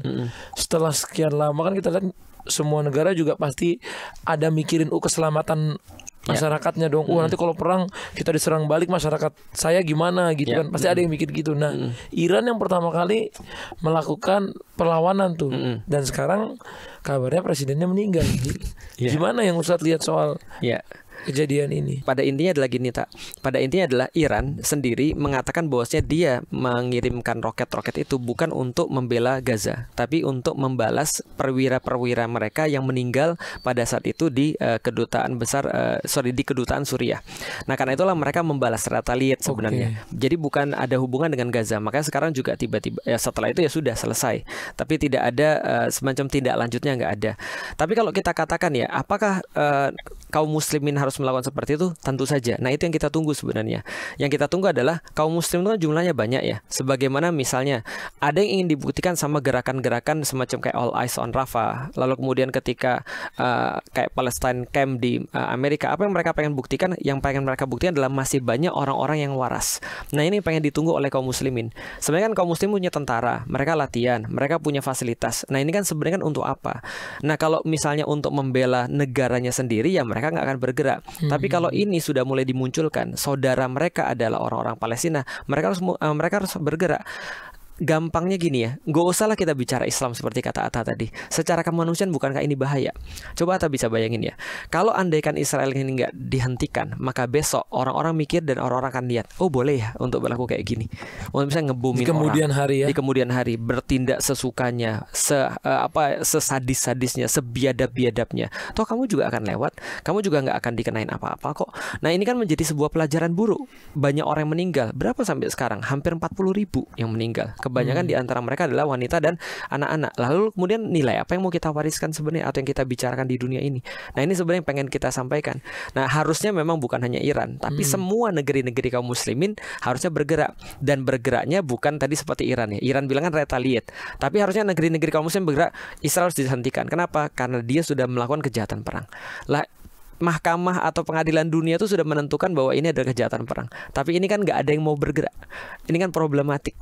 Setelah sekian lama kan kita lihat semua negara juga pasti ada mikirin keselamatan masyarakatnya dong. Nanti kalau perang kita diserang balik, masyarakat saya gimana gitu kan. Pasti ada yang mikir gitu. Nah, Iran yang pertama kali melakukan perlawanan tuh. Dan sekarang kabarnya presidennya meninggal. Gimana yang Ustadz lihat soal kejadian ini? Pada intinya adalah gini, Tak. Pada intinya adalah Iran sendiri mengatakan bahwasanya dia mengirimkan roket-roket itu bukan untuk membela Gaza, tapi untuk membalas perwira-perwira mereka yang meninggal pada saat itu di kedutaan Suriah. Nah, karena itulah mereka membalas retaliate sebenarnya. Jadi bukan ada hubungan dengan Gaza. Makanya sekarang juga tiba-tiba setelah itu ya sudah selesai. Tapi tidak ada semacam tindak lanjutnya, nggak ada. Tapi kalau kita katakan ya, apakah kaum muslimin harus melakukan seperti itu? Tentu saja. Nah, itu yang kita tunggu sebenarnya. Yang kita tunggu adalah kaum muslim itu kan jumlahnya banyak ya. Sebagaimana misalnya ada yang ingin dibuktikan sama gerakan-gerakan semacam kayak All Eyes on Rafah. Lalu kemudian ketika kayak Palestine Camp di Amerika, apa yang mereka pengen buktikan? Yang pengen mereka buktikan adalah masih banyak orang-orang yang waras. Nah, ini pengen ditunggu oleh kaum muslimin. Sebenarnya kan kaum muslim punya tentara, mereka latihan, mereka punya fasilitas. Nah, ini kan sebenarnya kan untuk apa? Nah, kalau misalnya untuk membela negaranya sendiri, ya mereka nggak akan bergerak. Tapi kalau ini sudah mulai dimunculkan, saudara mereka adalah orang-orang Palestina, mereka harus bergerak. gampangnya gini ya, nggak usah lah kita bicara Islam seperti kata Atta tadi. Secara kemanusiaan bukankah ini bahaya? Coba Atta bisa bayangin ya, kalau andaikan Israel ini nggak dihentikan, maka besok orang-orang mikir dan orang-orang akan lihat, oh boleh ya untuk berlaku kayak gini, untuk bisa ngebumin di kemudian orang hari ya, di kemudian hari bertindak sesukanya, sesadis-sadisnya, sebiadab-biadabnya. Toh kamu juga akan lewat, kamu juga nggak akan dikenain apa-apa kok. Nah ini kan menjadi sebuah pelajaran buruk. Banyak orang yang meninggal. Berapa sampai sekarang? Hampir 40.000 yang meninggal. Kebanyakan di antara mereka adalah wanita dan anak-anak. Lalu kemudian nilai apa yang mau kita wariskan sebenarnya, atau yang kita bicarakan di dunia ini? Nah ini sebenarnya yang pengen kita sampaikan. Nah harusnya memang bukan hanya Iran, tapi semua negeri-negeri kaum muslimin harusnya bergerak. Dan bergeraknya bukan tadi seperti Iran ya. Iran bilang kan retaliate, tapi harusnya negeri-negeri kaum muslim bergerak. Israel harus dihentikan. Kenapa? Karena dia sudah melakukan kejahatan perang. Lah mahkamah atau pengadilan dunia itu sudah menentukan bahwa ini adalah kejahatan perang. Tapi ini kan nggak ada yang mau bergerak. Ini kan problematik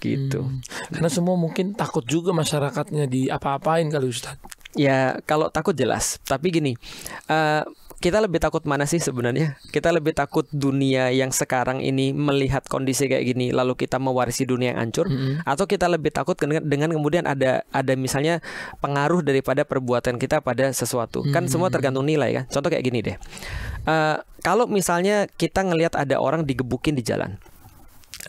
gitu. Karena semua mungkin takut juga masyarakatnya di apa-apain kali Ustaz. Ya kalau takut jelas. Tapi gini, kita lebih takut mana sih sebenarnya? Kita lebih takut dunia yang sekarang ini melihat kondisi kayak gini, lalu kita mewarisi dunia yang hancur, atau kita lebih takut dengan kemudian ada misalnya pengaruh daripada perbuatan kita pada sesuatu. Kan semua tergantung nilai kan. Contoh kayak gini deh. Kalau misalnya kita ngelihat ada orang digebukin di jalan,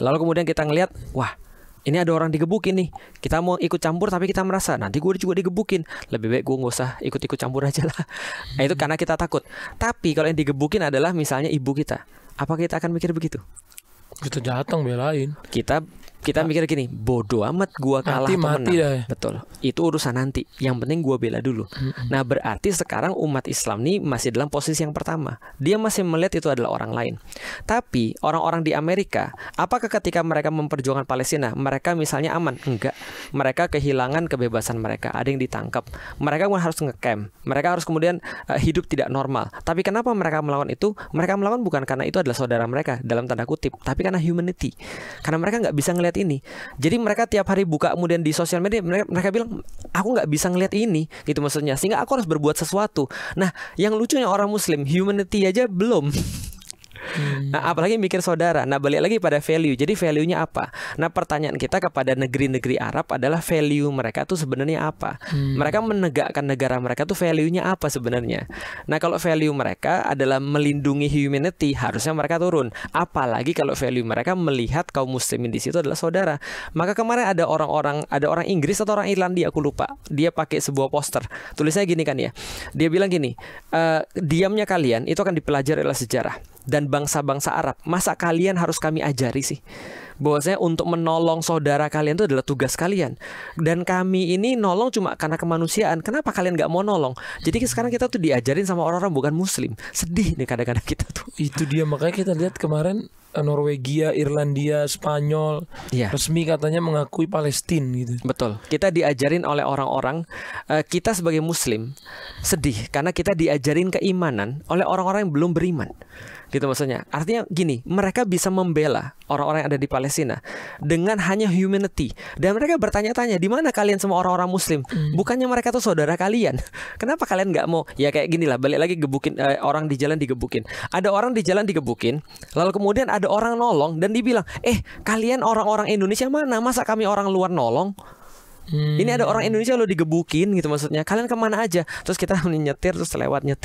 lalu kemudian kita ngelihat, wah ini ada orang digebukin nih, kita mau ikut campur tapi kita merasa nanti gue juga digebukin, lebih baik gue nggak usah ikut-ikut campur aja lah. Nah, itu karena kita takut. Tapi kalau yang digebukin adalah misalnya ibu kita, apa kita akan mikir begitu? Kita datang belain. Kita mikir gini, bodoh amat gua kalah atau menang. Betul, itu urusan nanti. Yang penting gua bela dulu. Nah berarti sekarang umat Islam nih masih dalam posisi yang pertama. Dia masih melihat itu adalah orang lain. Tapi orang-orang di Amerika, apakah ketika mereka memperjuangkan Palestina, mereka misalnya aman? Enggak. Mereka kehilangan kebebasan mereka. Ada yang ditangkap. Mereka harus nge-camp. Mereka harus kemudian hidup tidak normal. Tapi kenapa mereka melawan itu? Mereka melawan bukan karena itu adalah saudara mereka dalam tanda kutip, tapi karena humanity. Karena mereka nggak bisa ngelihat ini. Jadi mereka tiap hari buka kemudian di sosial media, mereka bilang aku nggak bisa ngelihat ini, gitu maksudnya, sehingga aku harus berbuat sesuatu. Nah yang lucunya orang muslim humanity aja belum. Nah apalagi mikir saudara. Nah balik lagi pada value. Jadi value-nya apa? Nah pertanyaan kita kepada negeri-negeri Arab adalah value mereka tuh sebenarnya apa? Mereka menegakkan negara mereka tuh value-nya apa sebenarnya? Nah kalau value mereka adalah melindungi humanity, harusnya mereka turun. Apalagi kalau value mereka melihat kaum muslimin di situ adalah saudara. Maka kemarin ada orang Inggris atau orang Irlandia, aku lupa. Dia pakai sebuah poster. Tulisnya gini kan ya. Dia bilang gini, diamnya kalian itu akan dipelajari oleh sejarah dan bangsa-bangsa Arab. Masa kalian harus kami ajari sih bahwasanya untuk menolong saudara kalian itu adalah tugas kalian, dan kami ini nolong cuma karena kemanusiaan. Kenapa kalian nggak mau nolong? Jadi sekarang kita tuh diajarin sama orang-orang bukan muslim. Sedih nih kadang-kadang kita tuh. Itu dia, makanya kita lihat kemarin Norwegia, Irlandia, Spanyol resmi katanya mengakui Palestina gitu. Betul. Kita diajarin oleh orang-orang, kita sebagai muslim sedih karena kita diajarin keimanan oleh orang-orang yang belum beriman. Gitu maksudnya. Artinya gini, mereka bisa membela orang-orang yang ada di Palestina dengan hanya humanity. Dan mereka bertanya-tanya, di mana kalian semua orang-orang muslim? Bukannya mereka tuh saudara kalian? Kenapa kalian nggak mau? Ya kayak gini lah, balik lagi gebukin orang di jalan digebukin. Ada orang di jalan digebukin, lalu kemudian ada orang nolong dan dibilang, kalian orang-orang Indonesia mana? Masa kami orang luar nolong? Ini ada orang Indonesia lo digebukin gitu maksudnya. Kalian kemana aja? Terus kita nyetir terus lewat. Yang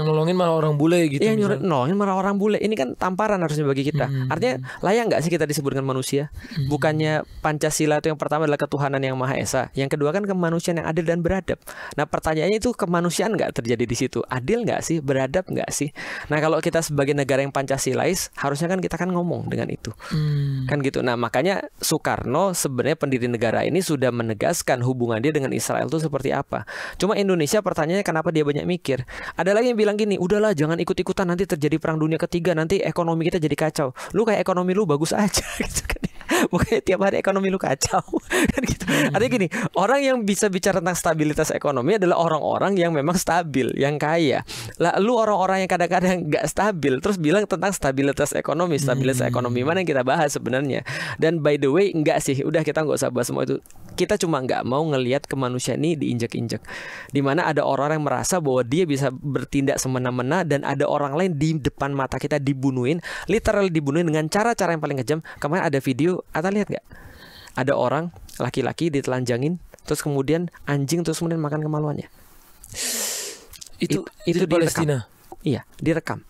nolongin malah orang bule gitu. Iya, nolongin malah orang bule. Ini kan tamparan harusnya bagi kita. Artinya layak nggak sih kita disebut dengan manusia? Bukannya Pancasila itu yang pertama adalah ketuhanan yang Maha Esa, yang kedua kan kemanusiaan yang adil dan beradab. Nah pertanyaannya itu kemanusiaan nggak terjadi di situ? Adil nggak sih? Beradab nggak sih? Nah kalau kita sebagai negara yang Pancasilais, harusnya kan kita kan ngomong dengan itu, kan gitu. Nah makanya Soekarno sebenarnya pendiri negara ini sudah menegaskan hubungan dia dengan Israel itu seperti apa. Cuma Indonesia pertanyaannya kenapa dia banyak mikir. Ada lagi yang bilang gini, udahlah jangan ikut-ikutan, nanti terjadi perang dunia ketiga, nanti ekonomi kita jadi kacau. Lu kayak ekonomi lu bagus aja gitu kan. Bukannya tiap hari ekonomi lu kacau kan gitu. Artinya gini, orang yang bisa bicara tentang stabilitas ekonomi adalah orang-orang yang memang stabil, yang kaya. Lah lu orang-orang yang kadang-kadang gak stabil terus bilang tentang stabilitas ekonomi. Stabilitas ekonomi mana yang kita bahas sebenarnya. Dan by the way enggak sih, udah kita gak usah bahas semua itu. Kita cuma nggak mau ngelihat kemanusiaan ini diinjek-injek, dimana ada orang yang merasa bahwa dia bisa bertindak semena-mena dan ada orang lain di depan mata kita dibunuhin, literal dibunuhin dengan cara-cara yang paling kejam. Kemarin ada video, Ata lihat nggak? ada orang laki-laki ditelanjangin, terus kemudian anjing terus kemudian makan kemaluannya. Itu di Palestina. Iya, direkam.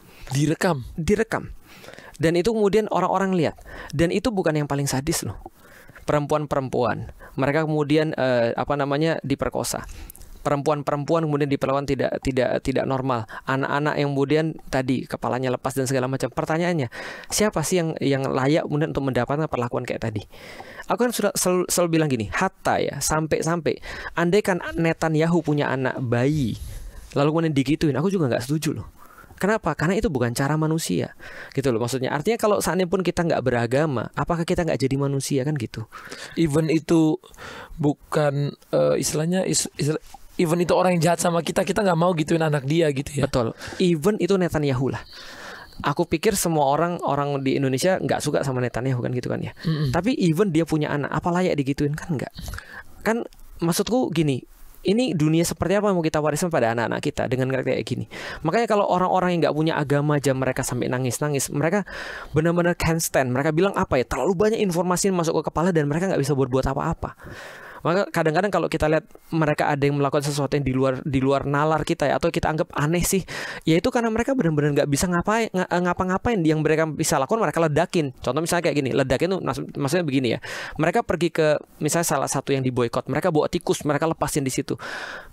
Dan itu kemudian orang-orang lihat. Dan itu bukan yang paling sadis loh. Perempuan-perempuan, mereka kemudian diperkosa. Perempuan-perempuan kemudian diperlakukan tidak normal. Anak-anak yang kemudian tadi kepalanya lepas dan segala macam. Pertanyaannya, siapa sih yang layak kemudian untuk mendapatkan perlakuan kayak tadi? Aku kan sudah selalu bilang gini, hatta ya, sampai andai kan Netanyahu punya anak bayi, lalu kemudian digituin, aku juga nggak setuju loh. Kenapa? Karena itu bukan cara manusia, gitu loh maksudnya. Artinya kalau seandainya pun kita nggak beragama, apakah kita nggak jadi manusia kan gitu? Even itu bukan even itu orang yang jahat sama kita nggak mau gituin anak dia gitu ya. Betul. Even itu Netanyahu lah. Aku pikir semua orang di Indonesia nggak suka sama Netanyahu kan gitu kan ya. Tapi even dia punya anak, apa layak digituin? Kan nggak. Kan maksudku gini, ini dunia seperti apa yang mau kita wariskan pada anak-anak kita dengan kayak gini. Makanya kalau orang-orang yang nggak punya agama aja mereka sampai nangis-nangis, mereka benar-benar can't stand. Mereka bilang apa ya? Terlalu banyak informasi yang masuk ke kepala dan mereka nggak bisa buat apa-apa. Maka kadang-kadang kalau kita lihat mereka ada yang melakukan sesuatu yang di luar nalar kita ya, atau kita anggap aneh sih, ya itu karena mereka benar-benar nggak bisa ngapa-ngapain. Yang mereka bisa lakukan mereka ledakin. Contoh misalnya kayak gini, ledakin tuh maksudnya begini ya. Mereka pergi ke misalnya salah satu yang diboykot, mereka bawa tikus, mereka lepasin di situ.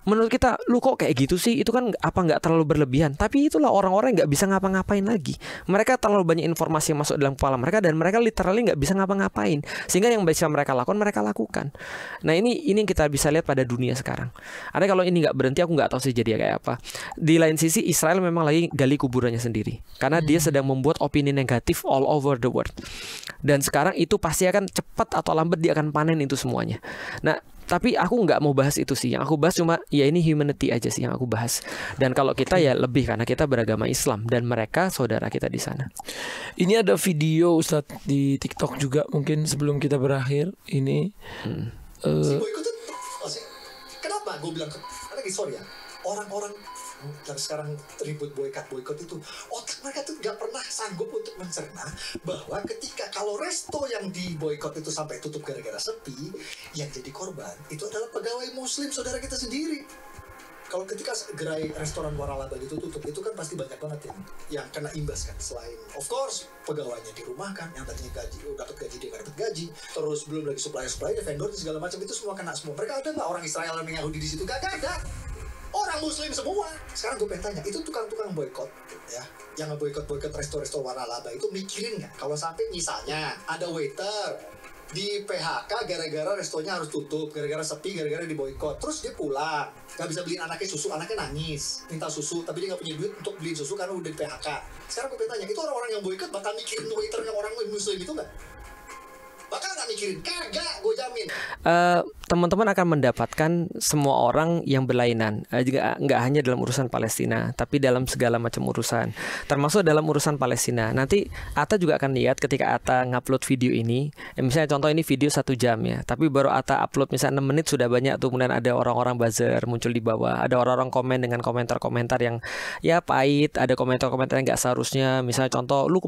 Menurut kita, lu kok kayak gitu sih? Itu kan nggak terlalu berlebihan. Tapi itulah orang-orang yang nggak bisa ngapa-ngapain lagi. Mereka terlalu banyak informasi yang masuk dalam kepala mereka dan mereka literally nggak bisa ngapa-ngapain. Sehingga yang bisa mereka lakukan. Nah ini yang kita bisa lihat pada dunia sekarang. Ada kalau ini nggak berhenti, aku nggak tahu sih jadi kayak apa. Di lain sisi Israel memang lagi gali kuburannya sendiri karena dia sedang membuat opini negatif all over the world. Dan sekarang itu pasti akan cepat atau lambat dia akan panen itu semuanya. Nah tapi aku nggak mau bahas itu sih. Yang aku bahas cuma ya ini humanity aja sih yang aku bahas. Dan kalau kita ya lebih karena kita beragama Islam dan mereka saudara kita di sana. Ini ada video Ustadz di TikTok juga mungkin sebelum kita berakhir ini. Si boykot itu kenapa gue bilang karena sorry ya, orang-orang yang sekarang ribut boykot itu otak mereka tuh gak pernah sanggup untuk mencerna bahwa ketika kalau resto yang diboykot itu sampai tutup gara-gara sepi, yang jadi korban itu adalah pegawai muslim saudara kita sendiri. Kalau ketika gerai restoran waralaba itu tutup, itu kan pasti banyak banget yang kena imbas kan. Selain of course pegawainya dirumahkan, yang tadinya dapat gaji dia nggak dapat gaji, terus belum lagi supplier vendor segala macam itu semua kena semua. Mereka ada nggak orang Israel yang Yahudi di situ? Gak ada. Orang Muslim semua. Sekarang gue pengen tanya, itu tukang-tukang boykot ya, yang nge-boykot resto-resto waralaba itu mikirin nggak kalau sampai misalnya ada waiter di PHK gara-gara restonya harus tutup, gara-gara sepi, gara-gara diboykot, terus dia pulang, gak bisa beliin anaknya susu, anaknya nangis, minta susu, tapi dia gak punya duit untuk beliin susu karena udah di PHK. Sekarang gue tanya, itu orang-orang yang boykot bakal mikirin waiter yang orang muslim gitu gak? Bakal gak mikirin? Kagak, gue jamin. Teman-teman akan mendapatkan semua orang yang berlainan, nggak hanya dalam urusan Palestina, tapi dalam segala macam urusan, termasuk dalam urusan Palestina. Nanti Atta juga akan lihat ketika Atta ngupload video ini, misalnya contoh ini video 1 jam ya, tapi baru Atta upload misalnya 6 menit sudah banyak tuh, kemudian ada orang-orang buzzer muncul di bawah, ada orang-orang komen dengan komentar-komentar yang ya pahit, ada komentar-komentar yang nggak seharusnya, misalnya contoh lu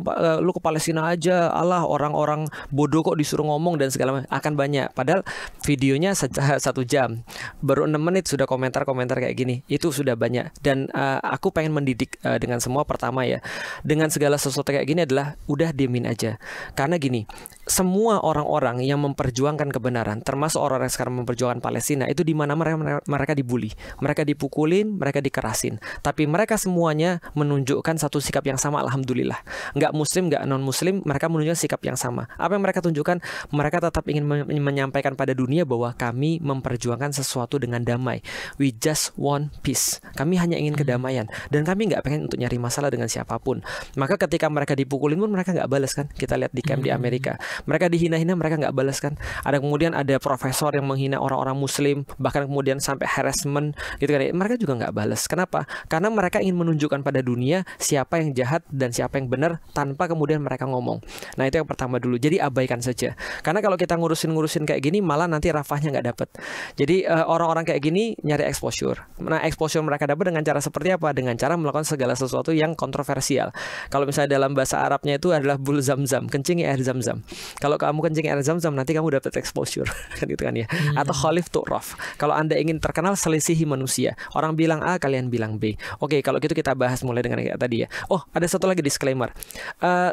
ke Palestina aja, alah orang-orang bodoh kok disuruh ngomong dan segala macam, akan banyak. Padahal videonya 1 jam, baru 6 menit sudah komentar-komentar kayak gini, itu sudah banyak. Dan aku pengen mendidik dengan semua. Pertama ya, dengan segala sesuatu kayak gini adalah udah diemin aja. Karena gini, semua orang-orang yang memperjuangkan kebenaran, termasuk orang yang sekarang memperjuangkan Palestina, itu di mana mereka dibully, mereka dipukulin, mereka dikerasin, tapi mereka semuanya menunjukkan satu sikap yang sama. Alhamdulillah, nggak muslim, nggak non muslim, mereka menunjukkan sikap yang sama. Apa yang mereka tunjukkan? Mereka tetap ingin menyampaikan pada dunia bahwa kami memperjuangkan sesuatu dengan damai. We just want peace. Kami hanya ingin kedamaian dan kami nggak pengen untuk nyari masalah dengan siapapun. Maka ketika mereka dipukulin pun mereka nggak balas kan. Kita lihat di camp di Amerika, mereka dihina-hina, mereka nggak balas kan. Kemudian ada profesor yang menghina orang-orang muslim, bahkan kemudian sampai harassment gitu kan. Mereka juga nggak balas. Kenapa? Karena mereka ingin menunjukkan pada dunia siapa yang jahat dan siapa yang benar tanpa kemudian mereka ngomong. Nah itu yang pertama dulu. Jadi abaikan saja. Karena kalau kita ngurusin kayak gini, malah nanti Rafahnya uangnya nggak dapat. Jadi orang-orang kayak gini nyari exposure. Nah, exposure mereka dapat dengan cara seperti apa? Dengan cara melakukan segala sesuatu yang kontroversial. Kalau misalnya dalam bahasa Arabnya itu adalah bul zamzam, kencingi air zamzam. Kalau kamu kencing air zamzam, nanti kamu dapat exposure, kan gitu kan ya. Atau khalif tu'raf. Kalau Anda ingin terkenal, selisihi manusia. Orang bilang A, kalian bilang B. Oke, kalau gitu kita bahas mulai dengan kayak tadi ya. Oh, ada satu lagi disclaimer.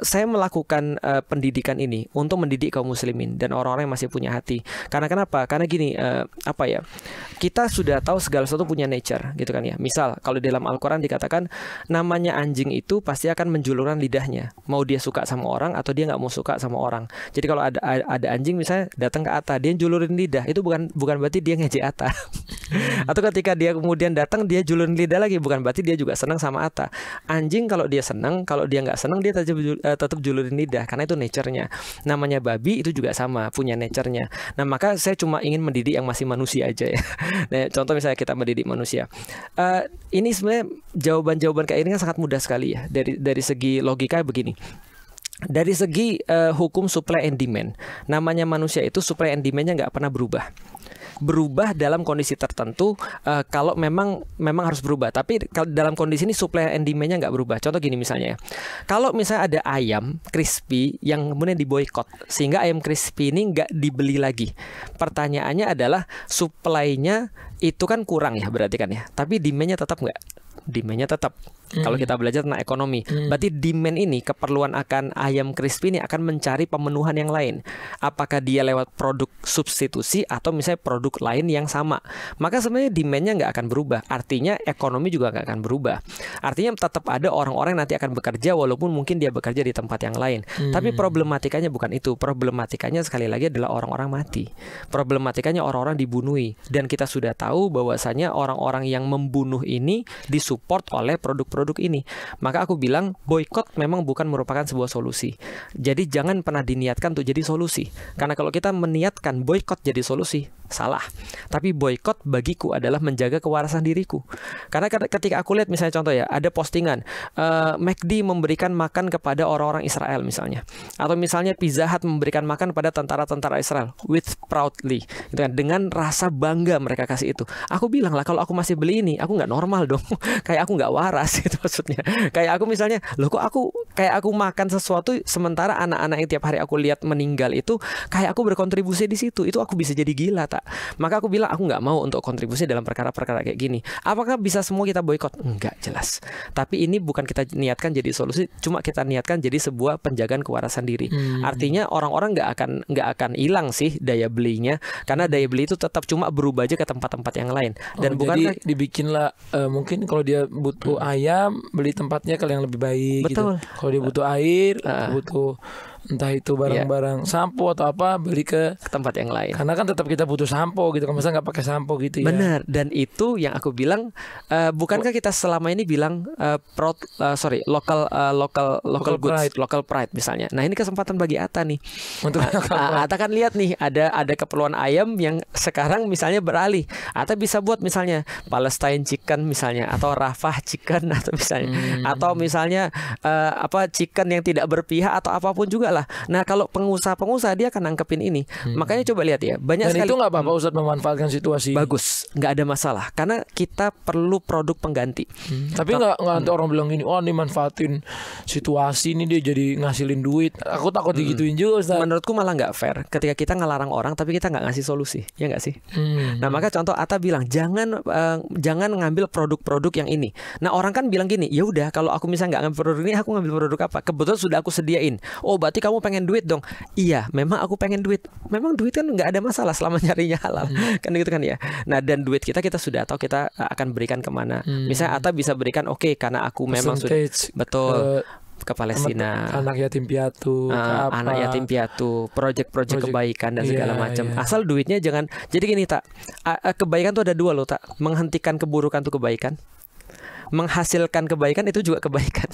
Saya melakukan pendidikan ini untuk mendidik kaum muslimin dan orang-orang yang masih punya hati. Karena kenapa? Karena gini, kita sudah tahu segala sesuatu punya nature, gitu kan ya. Misal kalau di dalam Al-Quran dikatakan namanya anjing itu pasti akan menjulurkan lidahnya, mau dia suka sama orang atau dia nggak mau suka sama orang. Jadi kalau ada anjing misalnya datang ke Atta, dia julurin lidah, itu bukan berarti dia ngejek Atta. Atau ketika dia kemudian datang dia julurin lidah lagi, bukan berarti dia juga senang sama Atta. Anjing kalau dia senang, kalau dia nggak senang dia tetap julurin lidah, karena itu nature-nya. Namanya babi itu juga sama, punya nature-nya. Nah, maka saya cuma ingin mendidik yang masih manusia aja ya. Nah, contoh misalnya kita mendidik manusia. Ini sebenarnya jawaban-jawaban kayak ini kan sangat mudah sekali ya. Dari segi logika begini. Dari segi hukum supply and demand, namanya manusia itu supply and demand-nya nggak pernah berubah dalam kondisi tertentu. Kalau memang harus berubah, tapi dalam kondisi ini supply and demand-nya nggak berubah. Contoh gini misalnya ya, kalau misalnya ada ayam crispy yang kemudian diboykot sehingga ayam crispy ini nggak dibeli lagi, pertanyaannya adalah supply-nya itu kan kurang ya berarti kan ya, tapi demand-nya tetap nggak? Demand-nya tetap. Kalau kita belajar tentang ekonomi, berarti demand ini, keperluan akan ayam crispy ini akan mencari pemenuhan yang lain. Apakah dia lewat produk substitusi atau misalnya produk lain yang sama? Maka sebenarnya demand-nya nggak akan berubah. Artinya ekonomi juga nggak akan berubah. Artinya tetap ada orang-orang yang nanti akan bekerja walaupun mungkin dia bekerja di tempat yang lain. Tapi problematikanya bukan itu. Problematikanya sekali lagi adalah orang-orang mati. Problematikanya orang-orang dibunuhi. Dan kita sudah tahu bahwasanya orang-orang yang membunuh ini disupport oleh produk-produk ini. Maka aku bilang boykot memang bukan merupakan sebuah solusi. Jadi jangan pernah diniatkan untuk jadi solusi. Karena kalau kita meniatkan boykot jadi solusi, salah. Tapi boykot bagiku adalah menjaga kewarasan diriku. Karena ketika aku lihat misalnya contoh ya, ada postingan McD memberikan makan kepada orang-orang Israel misalnya, atau misalnya Pizza Hut memberikan makan pada tentara-tentara Israel with proudly, gitu kan, dengan rasa bangga mereka kasih itu. Aku bilang lah, kalau aku masih beli ini, aku nggak normal dong. Kayak aku nggak waras gitu maksudnya. Kayak aku misalnya, loh kok aku makan sesuatu sementara anak-anak yang tiap hari aku lihat meninggal itu kayak aku berkontribusi di situ. Itu aku bisa jadi gila tak? Maka aku bilang aku nggak mau untuk kontribusi dalam perkara-perkara kayak gini. Apakah bisa semua kita boykot? Enggak, jelas. Tapi ini bukan kita niatkan jadi solusi, cuma kita niatkan jadi sebuah penjagaan kewarasan diri. Artinya orang-orang nggak akan hilang sih daya belinya, karena daya beli itu tetap cuma berubah aja ke tempat-tempat yang lain. Dan bukan jadi dibikinlah mungkin kalau dia butuh ayam, beli tempatnya kalau yang lebih baik. Betul. Gitu. Kalau dia butuh air, butuh entah itu barang-barang sampo atau apa, beli ke tempat yang lain. Karena kan tetap kita butuh sampo gitu kan, masa nggak pakai sampo gitu ya. Benar. Dan itu yang aku bilang, bukankah kita selama ini bilang local goods, local pride misalnya. Nah, ini kesempatan bagi Atta nih. Untuk Atta kan lihat nih, ada keperluan ayam yang sekarang misalnya beralih. Atta bisa buat misalnya Palestine chicken misalnya, atau Rafah chicken atau misalnya, atau misalnya chicken yang tidak berpihak atau apapun juga lah. Nah, kalau pengusaha dia akan nangkepin ini. Makanya coba lihat ya, banyak dan sekali. Itu nggak apa-apa Ustadz memanfaatkan situasi. Bagus, nggak ada masalah. Karena kita perlu produk pengganti. Tapi nggak nanti orang bilang gini, oh ini manfaatin situasi, ini dia jadi ngasilin duit. Aku takut digituin juga Ustadz. Menurutku malah nggak fair ketika kita ngelarang orang tapi kita nggak ngasih solusi, ya nggak sih? Nah, maka contoh Atta bilang jangan ngambil produk-produk yang ini. Nah, orang kan bilang gini, ya udah kalau aku misalnya nggak ngambil produk ini, aku ngambil produk apa? Kebetulan sudah aku sediain. Oh, berarti kamu pengen duit dong? Iya, memang aku pengen duit. Memang duit kan nggak ada masalah selama nyarinya halal, kan gitu kan ya. Nah, dan duit kita sudah tahu kita akan berikan kemana. Misalnya Atta bisa berikan, oke, karena aku memang sudah betul ke Palestina, anak yatim piatu, anak yatim piatu, proyek-proyek kebaikan dan segala macam. Asal duitnya jangan. Jadi gini tak, kebaikan tuh ada dua loh tak. Menghentikan keburukan tuh kebaikan, menghasilkan kebaikan itu juga kebaikan.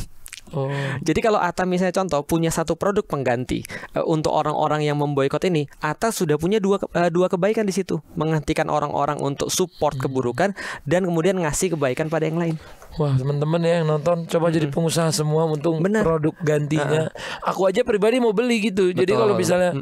Jadi kalau Atta misalnya contoh punya satu produk pengganti untuk orang-orang yang memboikot ini, Atta sudah punya dua kebaikan di situ, menghentikan orang-orang untuk support keburukan dan kemudian ngasih kebaikan pada yang lain. Wah, teman-teman ya yang nonton, coba jadi pengusaha semua untuk produk gantinya. Aku aja pribadi mau beli gitu. Betul. Jadi kalau misalnya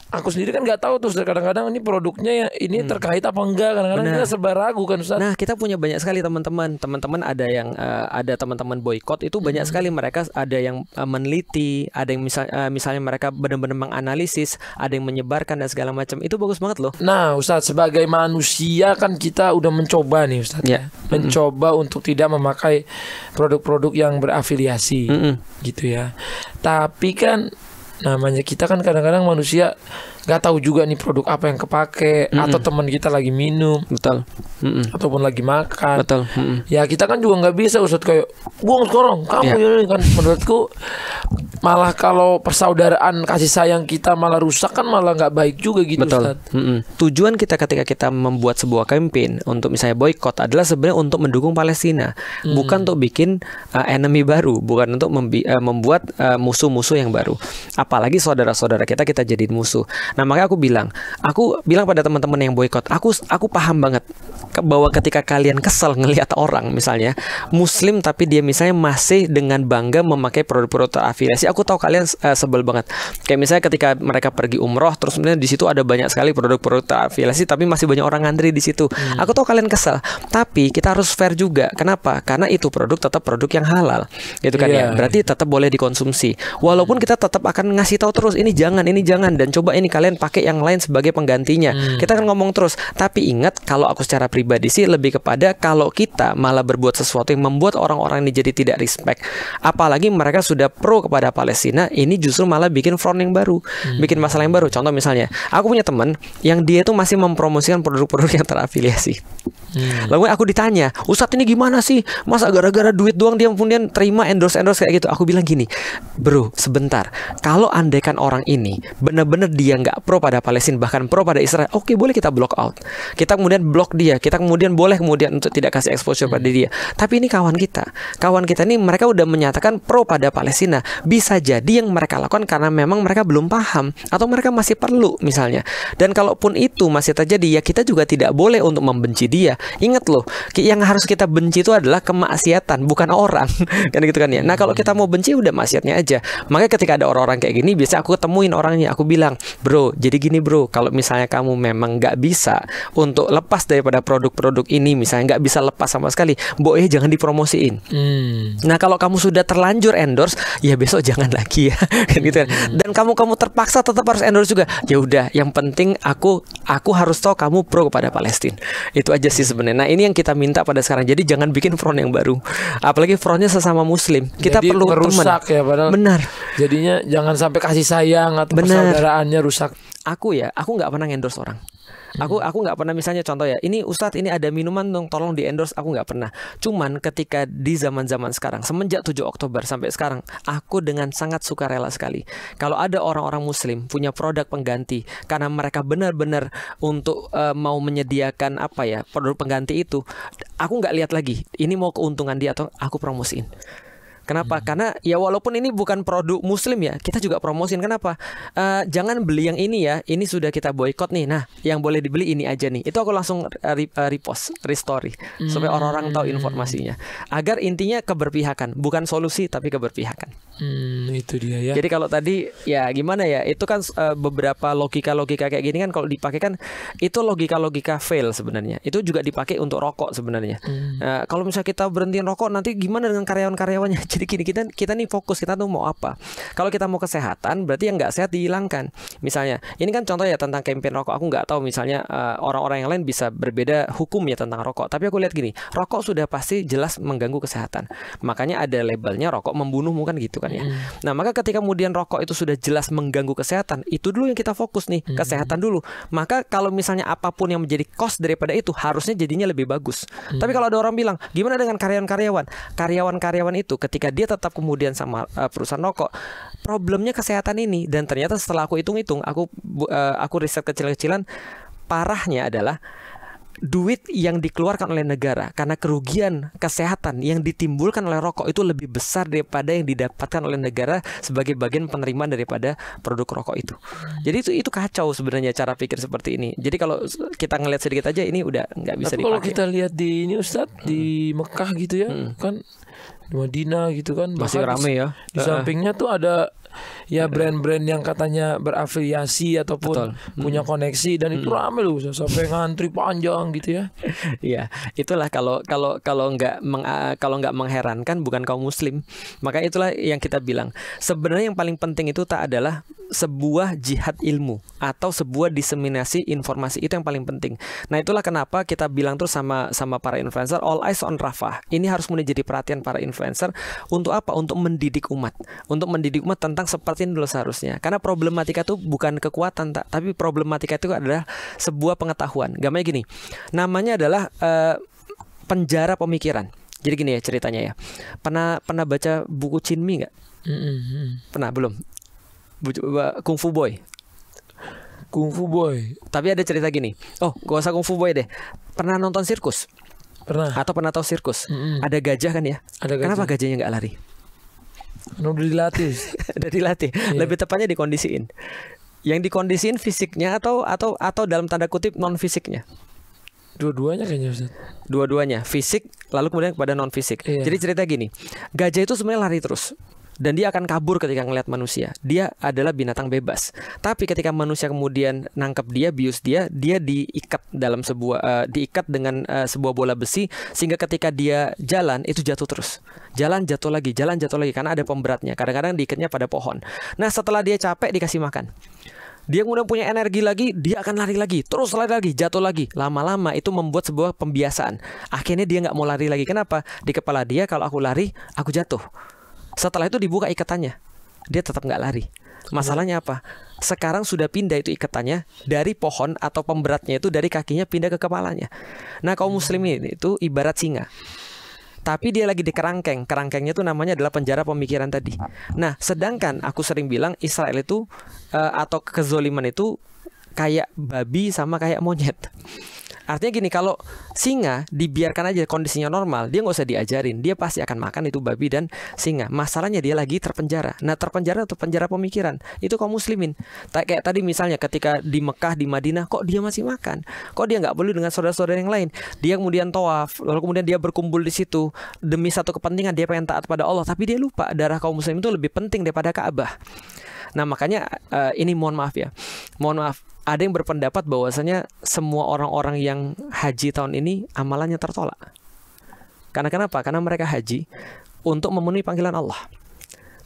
aku sendiri kan nggak tahu tuh kadang-kadang ini produknya ya ini terkait apa enggak, kadang-kadang kita serba ragu kan Ustaz. Nah, kita punya banyak sekali teman-teman ada yang ada teman-teman boykot itu banyak sekali, mereka ada yang meneliti, ada yang misalnya mereka benar-benar menganalisis, ada yang menyebarkan dan segala macam. Itu bagus banget loh. Nah, Ustaz, sebagai manusia kan kita udah mencoba nih Ustaz. Mencoba untuk tidak memakai produk-produk yang berafiliasi gitu ya. Tapi kan namanya kita kan kadang-kadang manusia nggak tahu juga nih produk apa yang kepake, atau teman kita lagi minum, betul, ataupun lagi makan, betul. Ya kita kan juga nggak bisa Ustaz kayak buang sekarang kamu ini kan. Menurutku malah kalau persaudaraan kasih sayang kita malah rusak kan malah nggak baik juga gitu. Betul. Ustaz. Tujuan kita ketika kita membuat sebuah campaign untuk misalnya boykot adalah sebenarnya untuk mendukung Palestina, bukan untuk bikin enemy baru, bukan untuk membuat musuh-musuh yang baru. Apalagi saudara-saudara kita jadiin musuh. Nah, makanya aku bilang pada teman-teman yang boykot, aku paham banget bahwa ketika kalian kesel ngelihat orang misalnya Muslim tapi dia misalnya masih dengan bangga memakai produk-produk terafiliasi, aku tahu kalian sebel banget. Kayak misalnya ketika mereka pergi umroh, terus kemudian di situ ada banyak sekali produk-produk terafiliasi tapi masih banyak orang ngantri di situ. Aku tahu kalian kesel, tapi kita harus fair juga. Kenapa? Karena itu produk tetap produk yang halal, gitu kan ya. Berarti tetap boleh dikonsumsi. Walaupun kita tetap akan ngasih tahu terus ini jangan dan coba ini kalian pakai yang lain sebagai penggantinya. Kita akan ngomong terus. Tapi ingat, kalau aku secara pribadi sih lebih kepada kalau kita malah berbuat sesuatu yang membuat orang-orang ini jadi tidak respect, apalagi mereka sudah pro kepada Palestina, ini justru malah bikin front yang baru, bikin masalah yang baru. Contoh misalnya, aku punya teman yang dia tuh masih mempromosikan produk-produk yang terafiliasi. Lalu aku ditanya, Ustadz ini gimana sih? Masa gara-gara duit doang dia kemudian terima endorse kayak gitu? Aku bilang gini, bro, sebentar. Kalau andaikan orang ini benar-benar dia nggak pro pada Palestina, bahkan pro pada Israel, oke, boleh kita block out. Kita kemudian block dia. Kita kemudian boleh untuk tidak kasih exposure pada dia. Tapi ini kawan kita ini mereka udah menyatakan pro pada Palestina. Bisa jadi yang mereka lakukan karena memang mereka belum paham atau mereka masih perlu misalnya. Dan kalaupun itu masih terjadi, ya kita juga tidak boleh untuk membenci dia. Ingat loh, yang harus kita benci itu adalah kemaksiatan, bukan orang. Kan gitu kan ya. Nah, kalau kita mau benci udah maksiatnya aja. Makanya ketika ada orang-orang kayak gini, biasanya aku ketemuin orangnya, aku bilang, bro, jadi gini bro, kalau misalnya kamu memang nggak bisa untuk lepas daripada produk-produk ini, misalnya nggak bisa lepas sama sekali, jangan dipromosiin. Nah, kalau kamu sudah terlanjur endorse, ya besok jangan lagi ya. Gitu kan. Dan kamu terpaksa tetap harus endorse juga. Ya udah, yang penting aku harus tahu kamu pro kepada Palestina. Itu aja sih sebenarnya. Nah, ini yang kita minta pada sekarang. Jadi jangan bikin front yang baru. Apalagi frontnya sesama Muslim. Kita jadi perlu merusak teman. Ya, padahal. Benar. Jadinya jangan sampai kasih sayang atau persaudaraannya rusak. Aku nggak pernah endorse orang. Aku nggak pernah misalnya contoh ya, ini Ustadz ini ada minuman dong, tolong di endorse, aku nggak pernah. Cuman ketika di zaman-zaman sekarang, semenjak 7 Oktober sampai sekarang, aku dengan sangat sukarela sekali kalau ada orang-orang Muslim punya produk pengganti karena mereka benar-benar untuk mau menyediakan produk pengganti itu. Aku nggak lihat lagi ini mau keuntungan dia atau aku promosiin. Kenapa? Karena ya walaupun ini bukan produk Muslim ya, kita juga promosin. Kenapa? Jangan beli yang ini ya, ini sudah kita boykot nih. Nah, yang boleh dibeli ini aja nih. Itu aku langsung repost, restory supaya orang-orang tahu informasinya. Agar intinya keberpihakan, bukan solusi tapi keberpihakan. Itu dia ya. Jadi kalau tadi ya gimana ya, itu kan beberapa logika kayak gini kan kalau dipakai kan itu logika fail sebenarnya. Itu juga dipakai untuk rokok sebenarnya. Kalau misalnya kita berhentiin rokok, nanti gimana dengan karyawan-karyawannya? Jadi kita nih fokus, kita tuh mau apa. Kalau kita mau kesehatan, berarti yang nggak sehat dihilangkan. Misalnya, ini kan contoh ya tentang campaign rokok. Aku nggak tahu misalnya orang-orang yang lain bisa berbeda hukum ya tentang rokok. Tapi aku lihat gini, rokok sudah pasti jelas mengganggu kesehatan. Makanya ada labelnya rokok membunuhmu kan gitu kan ya. Nah, maka ketika kemudian rokok itu sudah jelas mengganggu kesehatan, itu dulu yang kita fokus nih, kesehatan dulu. Maka kalau misalnya apapun yang menjadi cost daripada itu, harusnya jadinya lebih bagus. Tapi kalau ada orang bilang, gimana dengan karyawan-karyawan? Karyawan-karyawan itu ketika dia tetap kemudian sama perusahaan rokok, problemnya kesehatan ini. Dan ternyata setelah aku hitung-hitung, aku riset kecil-kecilan, parahnya adalah duit yang dikeluarkan oleh negara karena kerugian kesehatan yang ditimbulkan oleh rokok itu lebih besar daripada yang didapatkan oleh negara sebagai bagian penerimaan daripada produk rokok itu. Jadi itu kacau sebenarnya cara pikir seperti ini. Jadi kalau kita ngelihat sedikit aja ini udah nggak bisa dipakai. Kalau kita lihat di ini Ustadz, di Mekah gitu ya, kan di Madinah gitu kan, masih rame ya. Di sampingnya tuh ada ya brand-brand yang katanya berafiliasi ataupun punya koneksi, dan itu rame loh sampai ngantri panjang gitu ya. Iya, itulah kalau nggak mengherankan bukan kaum muslim. Maka itulah yang kita bilang. Sebenarnya yang paling penting itu tak adalah sebuah jihad ilmu atau sebuah diseminasi informasi, itu yang paling penting. Nah, itulah kenapa kita bilang terus sama para influencer, all eyes on Rafah. Ini harus menjadi perhatian para influencer untuk apa? Untuk mendidik umat. Untuk mendidik umat tentang seperti ini dulu seharusnya. Karena problematika itu bukan kekuatan, tapi problematika itu adalah sebuah pengetahuan. Gamanya gini. Namanya adalah penjara pemikiran. Jadi gini ya ceritanya ya. Pernah baca buku Chinmi nggak? Pernah belum? Kung Fu Boy. Kung Fu Boy. Tapi ada cerita gini. Oh, gak usah Kung Fu Boy deh. Pernah nonton sirkus? Pernah. Atau pernah tahu sirkus? Ada gajah kan ya? Ada gajah. Kenapa gajahnya nggak lari? Udah dilatih. Udah dilatih. Lebih tepatnya dikondisiin. Yang dikondisiin fisiknya atau dalam tanda kutip non fisiknya? Dua-duanya kayaknya Ustaz. Dua-duanya, fisik lalu kemudian kepada non fisik. Jadi cerita gini, gajah itu sebenarnya lari terus. Dan dia akan kabur ketika ngelihat manusia. Dia adalah binatang bebas. Tapi ketika manusia kemudian nangkep dia, bius dia diikat dalam diikat dengan sebuah bola besi, sehingga ketika dia jalan itu jatuh terus. Jalan jatuh lagi karena ada pemberatnya. Kadang-kadang diikatnya pada pohon. Nah, setelah dia capek dikasih makan. Dia kemudian punya energi lagi, dia akan lari lagi, terus lari lagi, jatuh lagi. Lama-lama itu membuat sebuah pembiasaan. Akhirnya dia nggak mau lari lagi. Kenapa? Di kepala dia, kalau aku lari, aku jatuh. Setelah itu dibuka ikatannya, dia tetap nggak lari. Masalahnya apa? Sekarang sudah pindah itu ikatannya dari pohon atau pemberatnya itu dari kakinya pindah ke kepalanya. Nah, kaum muslimin itu ibarat singa. Tapi dia lagi di kerangkeng. Kerangkengnya itu namanya adalah penjara pemikiran tadi. Nah, sedangkan aku sering bilang Israel itu atau kezoliman itu kayak babi sama kayak monyet. Artinya gini, kalau singa dibiarkan aja kondisinya normal, dia nggak usah diajarin, dia pasti akan makan itu babi dan singa. Masalahnya dia lagi terpenjara. Nah, terpenjara atau penjara pemikiran itu kaum muslimin. Kayak tadi misalnya ketika di Mekah, di Madinah, kok dia masih makan? Kok dia nggak peduli dengan saudara-saudara yang lain? Dia kemudian tawaf, lalu kemudian dia berkumpul di situ demi satu kepentingan, dia pengen taat pada Allah, tapi dia lupa darah kaum muslim itu lebih penting daripada Ka'bah. Nah, makanya ini mohon maaf, ada yang berpendapat bahwasanya semua orang-orang yang haji tahun ini amalannya tertolak. Karena kenapa? Karena mereka haji untuk memenuhi panggilan Allah.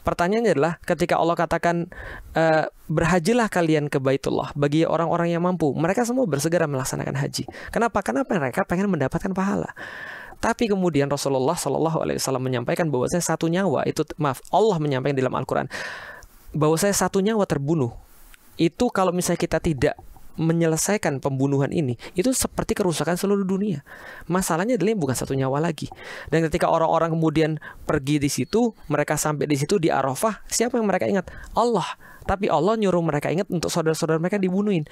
Pertanyaannya adalah ketika Allah katakan berhajilah kalian ke Baitullah bagi orang-orang yang mampu, mereka semua bersegera melaksanakan haji. Kenapa? Karena mereka pengen mendapatkan pahala. Tapi kemudian Rasulullah SAW menyampaikan bahwasanya satu nyawa itu, Allah menyampaikan dalam Al-Quran bahwasanya satu nyawa terbunuh itu kalau misalnya kita tidak menyelesaikan pembunuhan ini, itu seperti kerusakan seluruh dunia. Masalahnya adalah bukan satu nyawa lagi. Dan ketika orang-orang kemudian pergi di situ, mereka sampai di situ di Arafah, siapa yang mereka ingat? Allah. Tapi Allah nyuruh mereka ingat untuk saudara-saudara mereka dibunuhin.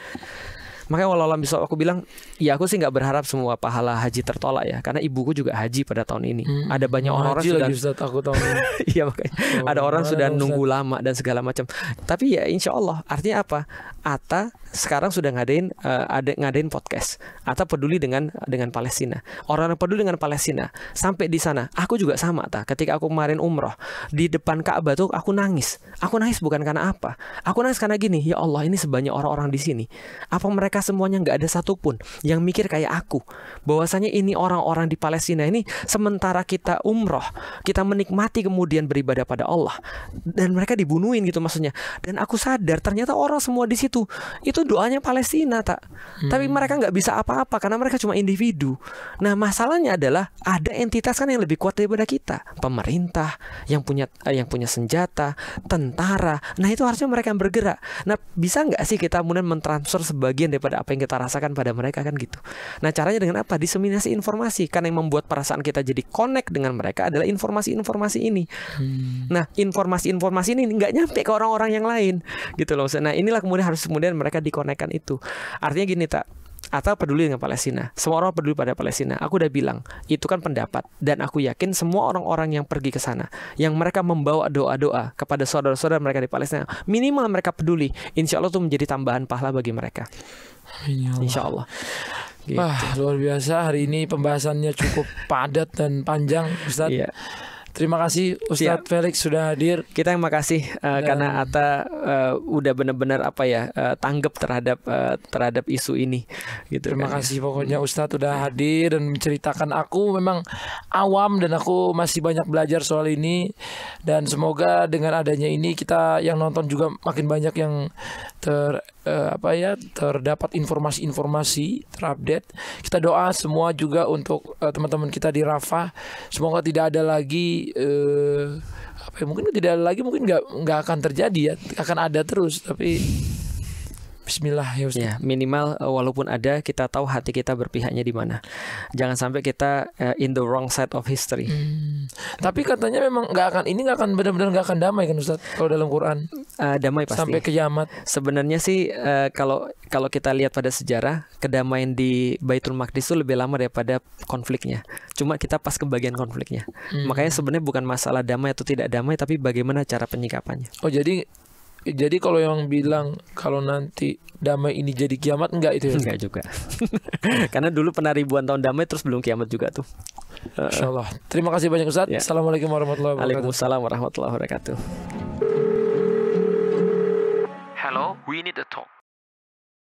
Makanya walau bisa aku bilang, ya aku sih nggak berharap semua pahala haji tertolak ya, karena ibuku juga haji pada tahun ini. Ada banyak orang sudah aku tahun ini. Iya, makanya ada orang sudah nunggu lama dan segala macam. Tapi ya insya Allah, artinya apa? Atta sekarang sudah ngadain podcast. Atta peduli dengan Palestina. Orang yang peduli dengan Palestina sampai di sana. Aku juga sama, ketika aku kemarin umroh di depan Ka'bah tuh aku nangis. Aku nangis bukan karena apa? Aku nangis karena gini, ya Allah, ini sebanyak orang-orang di sini. Apa mereka semuanya nggak ada satupun yang mikir kayak aku, bahwasanya ini orang-orang di Palestina ini sementara kita umroh, kita menikmati kemudian beribadah pada Allah, dan mereka dibunuhin gitu maksudnya. Dan aku sadar ternyata orang semua di situ itu doanya Palestina tapi mereka nggak bisa apa-apa karena mereka cuma individu. Nah, masalahnya adalah ada entitas kan yang lebih kuat daripada kita, pemerintah yang punya senjata, tentara. Nah, itu harusnya mereka yang bergerak. Nah, bisa nggak sih kita kemudian mentransfer sebagian daripada apa yang kita rasakan pada mereka kan gitu. Nah, caranya dengan apa? Diseminasi informasi. Karena yang membuat perasaan kita jadi connect dengan mereka adalah informasi-informasi ini. Nah, informasi-informasi ini nggak nyampe ke orang-orang yang lain gitu loh. Nah, inilah kemudian harus mereka dikonekkan itu. Artinya gini, atau peduli dengan Palestina. Semua orang peduli pada Palestina. Aku udah bilang, itu kan pendapat. Dan aku yakin semua orang-orang yang pergi ke sana, yang mereka membawa doa-doa kepada saudara-saudara mereka di Palestina, minimal mereka peduli. Insya Allah itu menjadi tambahan pahala bagi mereka. Insya Allah. Gitu. Wah, luar biasa. Hari ini pembahasannya cukup padat dan panjang, Ustaz. Iya. Terima kasih Ustadz Felix sudah hadir. Kita yang makasih karena Atta udah benar-benar tanggap terhadap isu ini gitu. Terima kasih pokoknya Ustadz udah hadir dan menceritakan. Aku memang awam dan aku masih banyak belajar soal ini, dan semoga dengan adanya ini kita yang nonton juga makin banyak yang terdapat informasi-informasi terupdate. Kita doa semua juga untuk teman-teman kita di Rafah, semoga tidak ada lagi mungkin tidak ada lagi, mungkin nggak akan terjadi ya, akan ada terus, tapi Bismillah ya Ustaz. Ya, minimal walaupun ada, kita tahu hati kita berpihaknya di mana. Jangan sampai kita in the wrong side of history. Tapi katanya memang nggak akan benar-benar nggak akan damai kan Ustaz kalau dalam Quran. Damai pasti. Sampai kiamat. Sebenarnya sih kalau kita lihat pada sejarah, kedamaian di Baitul Maqdis itu lebih lama daripada konfliknya. Cuma kita pas ke bagian konfliknya. Makanya sebenarnya bukan masalah damai atau tidak damai, tapi bagaimana cara penyikapannya. Oh, jadi kalau yang bilang kalau nanti damai ini jadi kiamat, enggak itu ya? Enggak juga. Karena dulu pernah ribuan tahun damai terus belum kiamat juga tuh. Insyaallah. Terima kasih banyak Ustaz. Ya. Assalamualaikum warahmatullahi wabarakatuh. Waalaikumsalam warahmatullahi wabarakatuh. Hello, we need a talk.